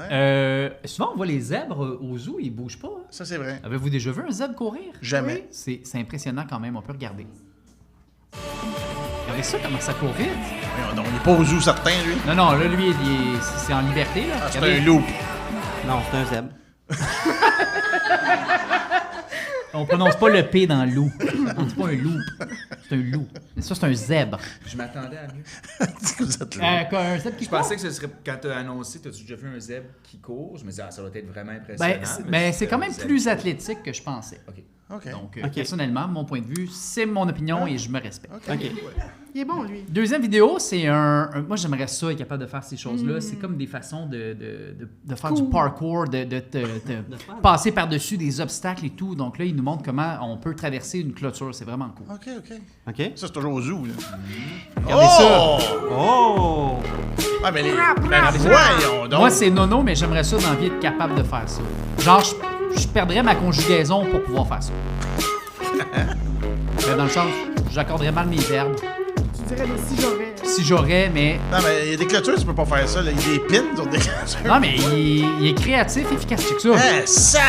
Souvent, on voit les zèbres au zoo, ils bougent pas. Hein. Ça, c'est vrai. Avez-vous déjà vu un zèbre courir? Jamais. C'est impressionnant quand même, on peut regarder. Regardez ça, comment ça court vite. On n'est pas au zoo certain, lui. Non, non, là, lui, c'est en liberté. Là. Ah, c'est Regardez. un loup. Non, c'est un zèbre. On prononce pas le P dans loup. On dit pas un loup. C'est un loup. Mais ça, c'est un zèbre. Je m'attendais à mieux. Vous êtes là. Un zèbre qui Je pensais que ce serait, quand tu as annoncé, t'as-tu déjà vu un zèbre qui court? Je me disais, ça va être vraiment impressionnant. Ben, c'est quand même zèbre. plus athlétique que je pensais. OK. OK. Donc, OK. personnellement, mon point de vue, c'est mon opinion et je me respecte. OK. Il est bon, lui. Deuxième vidéo, c'est moi, j'aimerais ça être capable de faire ces choses-là. C'est comme des façons de faire du parkour, de passer par-dessus des obstacles et tout. Donc là, il nous montre comment on peut traverser une clôture. C'est vraiment cool. OK, OK. OK. Ça, c'est toujours au zoo, là. Regardez ça. Oh! Ah, mais voyons donc. Moi, c'est nono, mais j'aimerais ça dans la vie être capable de faire ça. Genre, je perdrais ma conjugaison pour pouvoir faire ça. Mais dans le sens, j'accorderais mal mes verbes. Tu dirais des si j'aurais. Si j'aurais, mais... Non, mais il y a des clôtures, tu peux pas faire ça. Là. Il y a des pins sur des clôtures. Non, mais il est créatif, efficace. Check ça. Ah, ça!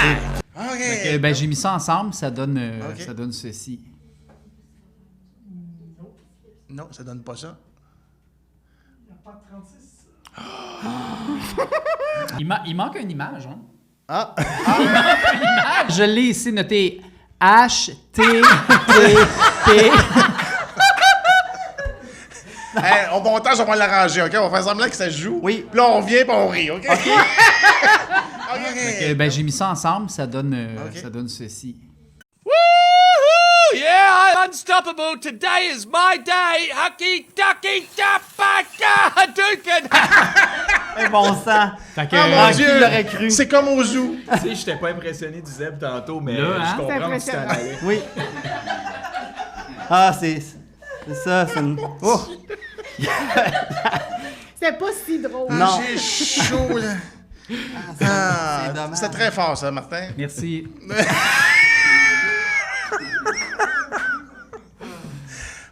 OK. Fait que, ben, j'ai mis ça ensemble, ça donne Ok. ceci. Non, ça donne pas ça. Il manque une image, hein? Ah! Je l'ai ici noté HTTP. Hey, au montage, on va l'arranger, OK? On va faire semblant que ça se joue. Oui. Puis là, on revient, puis on rit, OK? OK. Fait que, ben, j'ai mis ça ensemble, ça donne ceci. Woohoo! Yeah, unstoppable. Today is my day. Hucky, ducky, tapaka, dukin. Un bon sang! Fait que, Ah, mon qui Dieu! l'aurait cru? C'est comme au zoo. Tu sais, j'étais pas impressionné du zèbre tantôt, mais Là, hein? je comprends où tu C'est t'en impressionnant. allais. Oui. Ah, c'est ça, c'est une... Oh! C'est pas si drôle. Non. J'ai chaud, là. Ah, c'est dommage. c'était très fort, ça, Martin. Merci.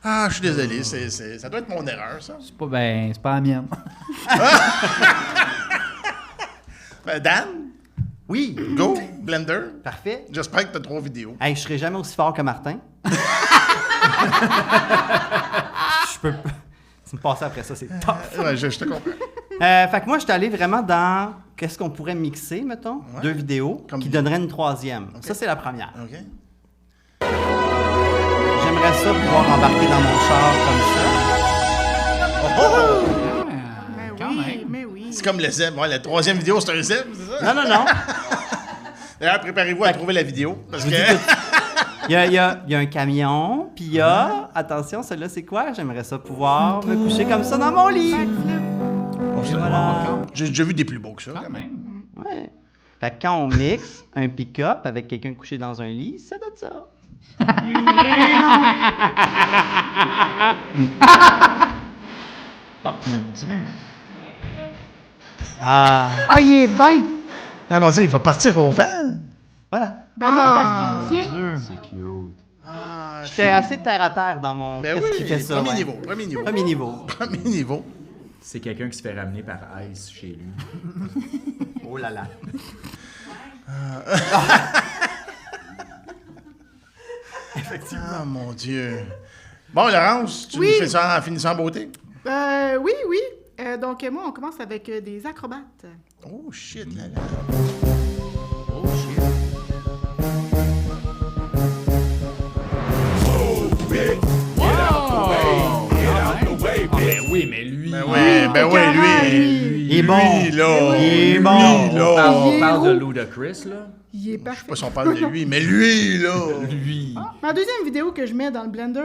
Ah, je suis désolé. Ça doit être mon erreur, ça. C'est pas la mienne. Dan, Oui! go, Blender. Parfait. J'espère que tu as 3 vidéos. Hey, je serai jamais aussi fort que Martin. Je peux pas. Tu me passes après ça, c'est top. Ouais, je te comprends. Fait que moi, je suis allé vraiment dans qu'est-ce qu'on pourrait mixer, mettons, Ouais. 2 vidéos, Comme qui vidéo. donneraient une 3e. Ça, c'est la première. OK. J'aimerais ça pouvoir embarquer dans mon char comme ça. Mais Quand oui, même. mais oui. C'est comme le zèbre. Ouais, la 3e vidéo, c'est un zèbre, c'est ça? Non, non, non. D'ailleurs, préparez-vous à trouver la vidéo. Parce que... Il y a un camion, puis il y a... Attention, celui-là, c'est quoi? J'aimerais ça pouvoir me coucher comme ça dans mon lit. Voilà. J'ai déjà vu des plus beaux que ça. Quand même. Ouais. Fait que quand on mixe un pick-up avec quelqu'un couché dans un lit, ça donne ça. Ah, il est bien! Non, non, il va partir au vent. voilà. J'étais assez terre à terre dans mon. Ben Qu'est-ce oui, qui fait ça? premier ouais. niveau, premier niveau. Premier niveau. Premier niveau. C'est quelqu'un qui se fait ramener par Ice chez lui. Oh là là. Ah, mon Dieu. Bon, Laurence, tu Oui. nous fais ça en finissant en beauté? Oui, oui. Donc, moi, on commence avec des acrobates. Oh, shit, là, là. Oh shit. Ben oui, mais lui. Ben oui, lui. Il est bon. Lui, là. Il est Lui, bon. là. On Il est parle de gros. Ludacris, là. Il est Je sais parfait. pas si on parle de lui, mais lui, là. Lui. Ma deuxième vidéo que je mets dans le blender,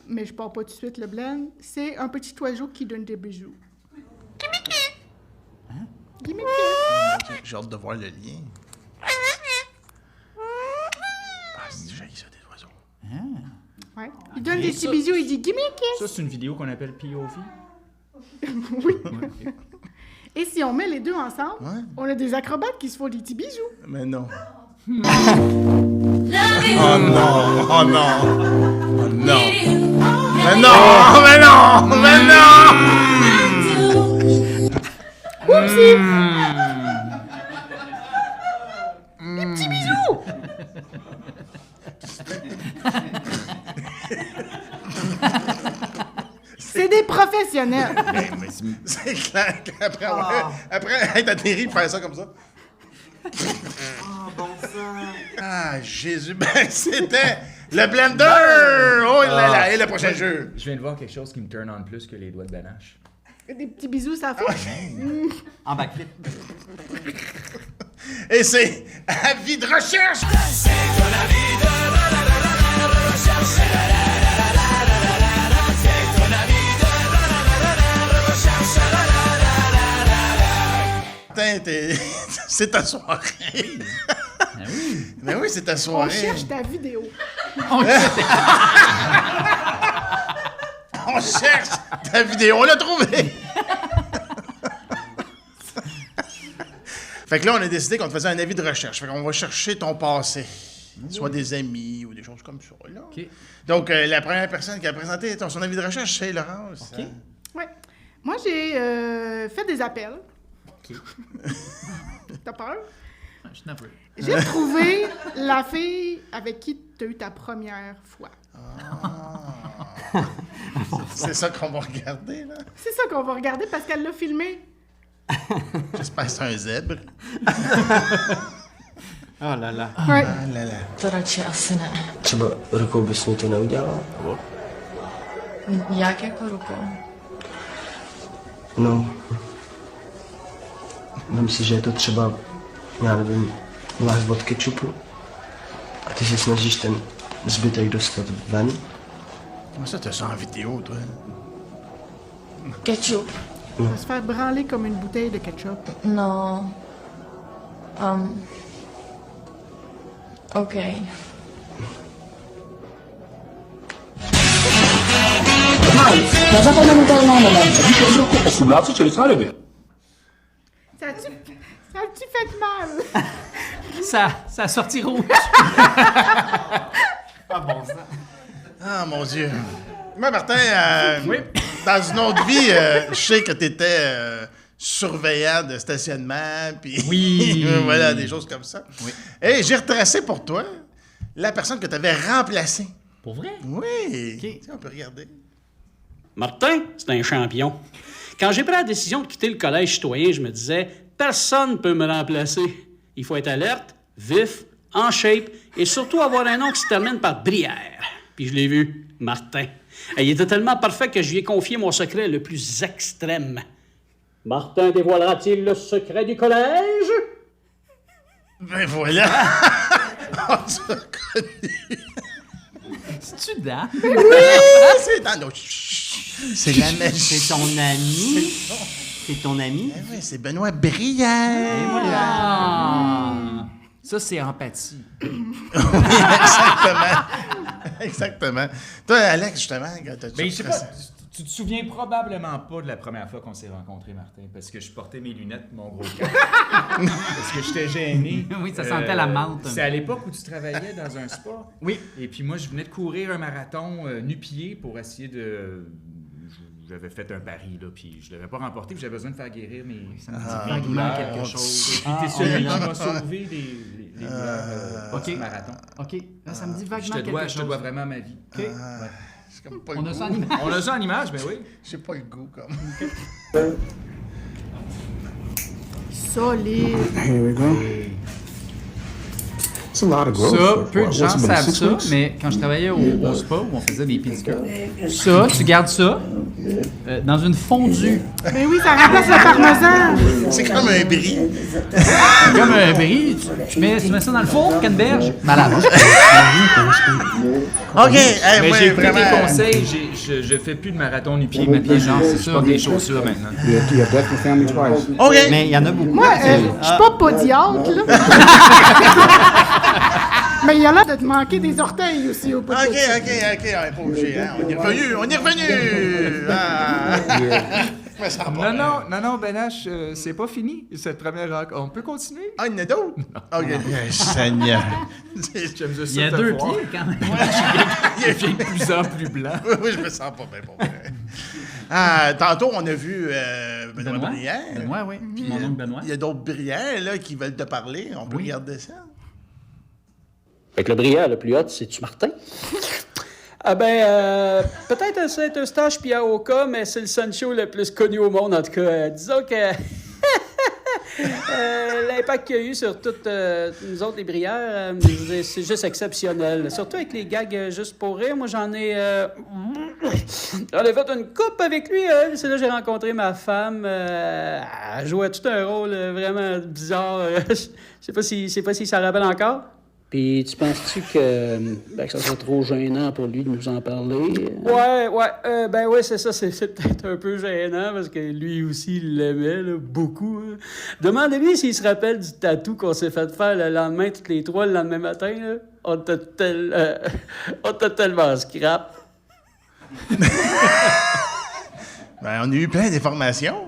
mais je pars pas tout de suite le blend, c'est un petit oiseau qui donne des bisous. Gimmick. J'ai hâte de voir le lien. Ah, c'est j'ai ça des oiseaux. Ouais. Il donne des petits bisous, il dit gimmick. Ça, c'est une vidéo qu'on appelle POV. Oui. Et si on met les deux ensemble, Ouais. on a des acrobates qui se font des petits bisous. Mais non. Oh non! Oh non! Oh non! Mais non! Mais non! Mais non! Oupsie! Des petits bisous! C'est des professionnels. C'est clair qu'après après être atterri, faire ça comme ça. Ah, Jésus, ben c'était le blender! Oh là là, et le prochain jeu? Je viens de voir quelque chose qui me turn on plus que les doigts de banache. Des petits bisous, ça fait. En backflip. Et c'est avis de recherche. C'est ta soirée. Ben oui, c'est ta On soirée. cherche ta vidéo. On cherche ta vidéo. On l'a trouvée. Fait que là, on a décidé qu'on te faisait un avis de recherche. Fait qu'on va chercher ton passé. Soit des amis ou des choses comme ça. Là. OK. Donc, la première personne qui a présenté son avis de recherche, c'est Laurence. OK. Ouais. Moi, j'ai fait des appels. OK. T'as peur? Je suis nerveux. J'ai trouvé la fille avec qui tu as eu ta première fois. C'est ça qu'on va regarder, là. C'est ça qu'on va regarder parce qu'elle l'a filmé. J'espère que c'est un zèbre. Oh là là. Ouais. Ah là là. Radši asi ne. Třeba rukou bys mi to neudělal? Jak jako rukou? No. Vem si, že je to třeba, já nevím, láhev od kečupu a ty se snažíš ten zbytek dostat ven. Comment ça, t'as ça en vidéo, toi? Ketchup? Elle va se faire branler comme une bouteille de ketchup. No. OK. Ça a-tu fait mal? Ça a sorti rouge. Pas bon ça. Ah, mon Dieu. Moi, Martin, dans une autre vie, je sais que t'étais surveillant de stationnement, puis Oui. voilà, des choses comme ça. Oui. Et j'ai retracé pour toi la personne que tu avais remplacée. Pour vrai? Oui. OK. Tiens, on peut regarder. Martin, c'est un champion. Quand j'ai pris la décision de quitter le collège citoyen, je me disais, personne ne peut me remplacer. Il faut être alerte, vif, en shape et surtout avoir un nom qui se termine par Brière. Puis je l'ai vu, Martin. Et il était tellement parfait que je lui ai confié mon secret le plus extrême. Martin dévoilera-t-il le secret du collège? Ben voilà. On t'a connu. C'est-tu Dan? C'est dans nos... C'est la magie. C'est ton ami. C'est ton ami. Eh oui, c'est Benoît Brière. Voilà. Ça, c'est empathie. Exactement. Exactement. Toi, Alex, justement, quand t'as Ben, je sais pas, tu te souviens probablement pas de la première fois qu'on s'est rencontrés, Martin, parce que je portais mes lunettes, mon gros cœur. Parce que j'étais gêné. Oui, ça sentait la menthe. C'est à l'époque où tu travaillais dans un spa. Oui. Et puis moi, je venais de courir un marathon nu-pied pour essayer de... J'avais fait un pari, là, puis je l'avais pas remporté, puis j'avais besoin de faire guérir mes vaguement quelque chose. Et puis t'es celui qui m'a sauvé les douleurs du marathon. OK. Là, ça me dit vaguement Je te quelque chose. dois vraiment ma vie. OK. C'est comme pas On le a goût. ça en image. On a ça en image, ben oui. J'ai pas le goût, comme. Solide. Here we go. It's a lot of growth. Ça, for peu de what, gens what's it been, savent 6 ça, weeks? mais quand je travaillais au spa où on faisait des pédicures, ça, tu gardes ça dans une fondue. Mais oui, ça remplace le parmesan. C'est comme un brie. Comme un brie, tu mets ça dans le four, canneberge, malade. OK. Hey, Mais moi, j'ai pris tes vraiment... conseils, je fais plus de marathon nu-pied maintenant. Genre, c'est Je ça. porte des chaussures maintenant. You have death in the family twice. OK. Mais il y en a beaucoup. Moi, je suis pas podiatre, là. Mais il y a l'air de te manquer des orteils aussi au bout de OK, ça. on est pas obligé, hein. On est revenu. Ah. Je me sens pas. Non, Ben H, c'est pas fini, cette première rencontre. On peut continuer? Ah, il y en a d'autres? OK. Seigneur. J'aime ça. Il y a te 2 voir. pieds quand même. Il devient de plus en plus blanc. Oui, je me sens pas bien pour vrai. Tantôt, on a vu Benoît Brière. Benoît, oui. Puis, Mon oncle Benoît. il y a d'autres Brières là, qui veulent te parler. On peut Oui. regarder ça. Fait que le Brière le plus hot, c'est-tu Martin? Ah ben, peut-être c'est un stage Piaoka, mais c'est le Sancho le plus connu au monde, en tout cas. Disons que L'impact qu'il y a eu sur toutes nous autres, les Brières, je veux dire, c'est juste exceptionnel. Surtout avec les gags juste pour rire. Moi, j'en ai fait une coupe avec lui. C'est là que j'ai rencontré ma femme. Elle jouait tout un rôle vraiment bizarre. Je sais pas si ça rappelle encore. Puis, tu penses-tu que ça serait trop gênant pour lui de nous en parler? Ouais, c'est ça. C'est peut-être un peu gênant parce que lui aussi, il l'aimait là, beaucoup. Hein. Demandez-lui s'il se rappelle du tatou qu'on s'est fait faire le lendemain, toutes les trois, le lendemain matin. Là. On t'a tellement scrap. On a eu plein d'informations.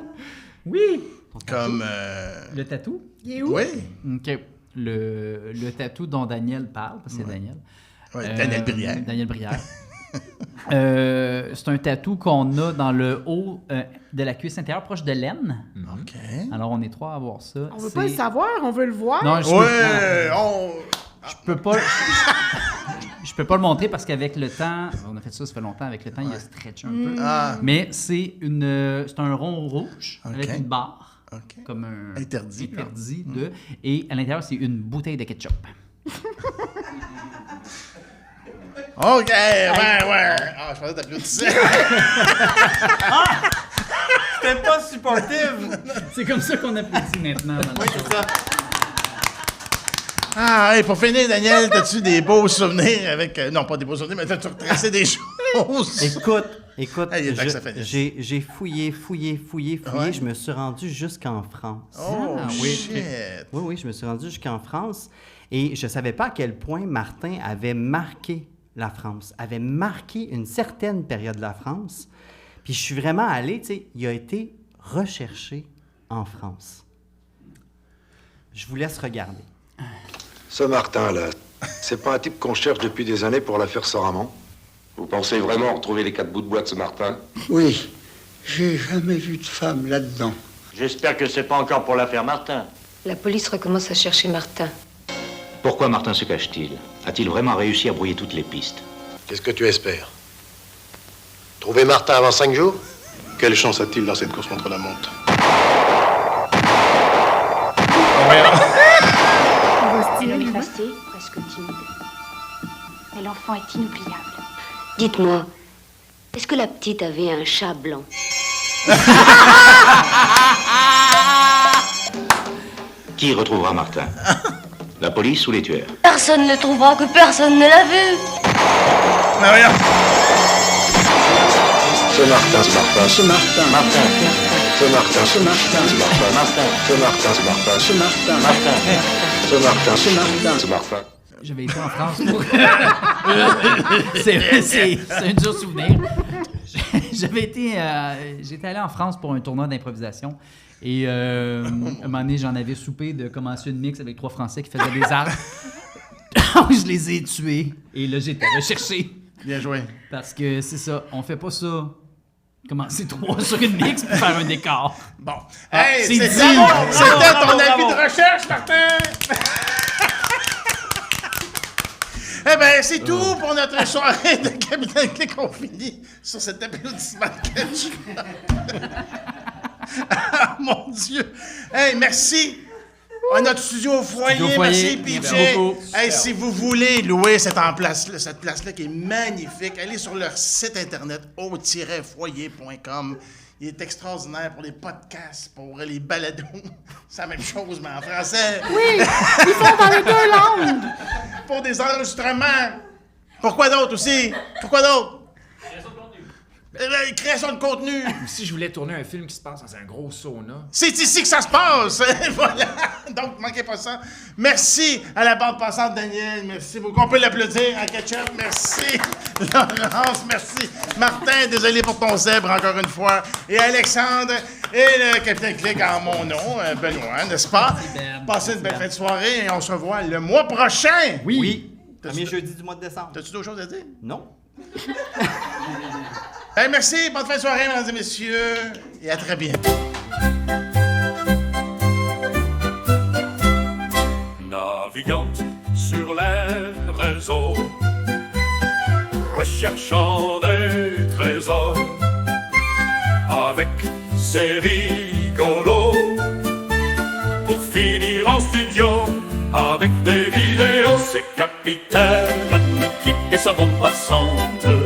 Oui. Comme... Le tatou? Il est où? Oui. OK. Le tatou dont Daniel parle, parce que c'est Daniel. Oui, Daniel Brière. Daniel Brière. C'est un tatou qu'on a dans le haut de la cuisse intérieure, proche de l'aine. OK. Alors, on est trois à voir ça. On veut pas le savoir, on veut le voir. Non, je peux pas... Je peux pas le montrer parce qu'avec le temps... On a fait ça fait longtemps. Avec le temps, il a stretché un peu. Mais c'est un rond rouge avec une barre. Okay. Comme un interdit de et à l'intérieur c'est une bouteille de ketchup. OK, ouais. Je pensais t'applaudissais. C'était pas supportive. C'est comme ça qu'on applaudit maintenant. Oui, c'est ça. Pour finir, Daniel, t'as-tu des beaux souvenirs avec... non, pas des beaux souvenirs, mais t'as-tu retracé des choses? Écoute, j'ai fouillé. Ouais. Je me suis rendu jusqu'en France. Shit! Oui, je me suis rendu jusqu'en France. Et je savais pas à quel point Martin avait marqué la France, avait marqué une certaine période de la France. Puis je suis vraiment allé, tu sais, il a été recherché en France. Je vous laisse regarder. Ce Martin-là, c'est pas un type qu'on cherche depuis des années pour l'affaire Soramont? Vous pensez vraiment retrouver les 4 bouts de bois de ce Martin? Oui. J'ai jamais vu de femme là-dedans. J'espère que c'est pas encore pour l'affaire Martin. La police recommence à chercher Martin. Pourquoi Martin se cache-t-il? A-t-il vraiment réussi à brouiller toutes les pistes? Qu'est-ce que tu espères? Trouver Martin avant 5 jours? Quelle chance a-t-il dans cette course contre la montre? Elle est effacée, presque timide. Mais l'enfant est inoubliable. Dites-moi, est-ce que la petite avait un chat blanc? Qui retrouvera Martin? La police ou les tueurs? Personne ne trouvera que personne ne l'a vu. Ce Martin, ce Martin. Ce Martin. Martin. Ce Martin. Ce Martin. Ce Martin. Martin. Ce Martin. Ce Martin. Ce Martin. Martin. Ce Martin. Ce Martin. Ce Martin. J'avais été en France pour... c'est un dur souvenir. J'étais allé en France pour un tournoi d'improvisation. Et un moment donné, j'en avais soupé de commencer une mix avec 3 Français qui faisaient des arts. Je les ai tués. Et là, j'étais recherché. Bien joué. Parce que c'est ça, on fait pas ça. Commencer 3 sur une mix pour faire un décor. Bon. Hey, c'était dit. ton avis de recherche, Martin! Eh bien, c'est tout pour notre soirée de Capitaine Click. On finit sur cet applaudissement de ketchup. Ah, mon Dieu! Hey, merci! À notre studio foyer, merci PJ. Hey, si vous voulez louer cette place-là qui est magnifique, allez sur leur site internet au-foyer.com. Il est extraordinaire pour les podcasts, pour les balados. C'est la même chose, mais en français. Oui, ils font dans les 2 langues. Pour des enregistrements. Pourquoi d'autres aussi? Pourquoi d'autres? Création de contenu. Si je voulais tourner un film qui se passe dans un gros sauna. C'est ici que ça se passe. Voilà. Donc, manquez pas ça. Merci à la bande passante, Daniel. Merci beaucoup. On peut l'applaudir en ketchup. Merci. Laurence, merci. Martin, désolé pour ton zèbre encore une fois. Et Alexandre et le Capitaine Click en mon nom, Benoît, n'est-ce pas? Passez une belle fin de soirée et on se revoit le mois prochain. Oui. Premier jeudi du mois de décembre. T'as-tu d'autres choses à dire? Non. Hey, merci, bonne fin de soirée, mesdames et messieurs, et à très bientôt. Naviguant sur les réseaux, recherchant des trésors, avec ses rigolos, capitaine, qui est sa bande passante.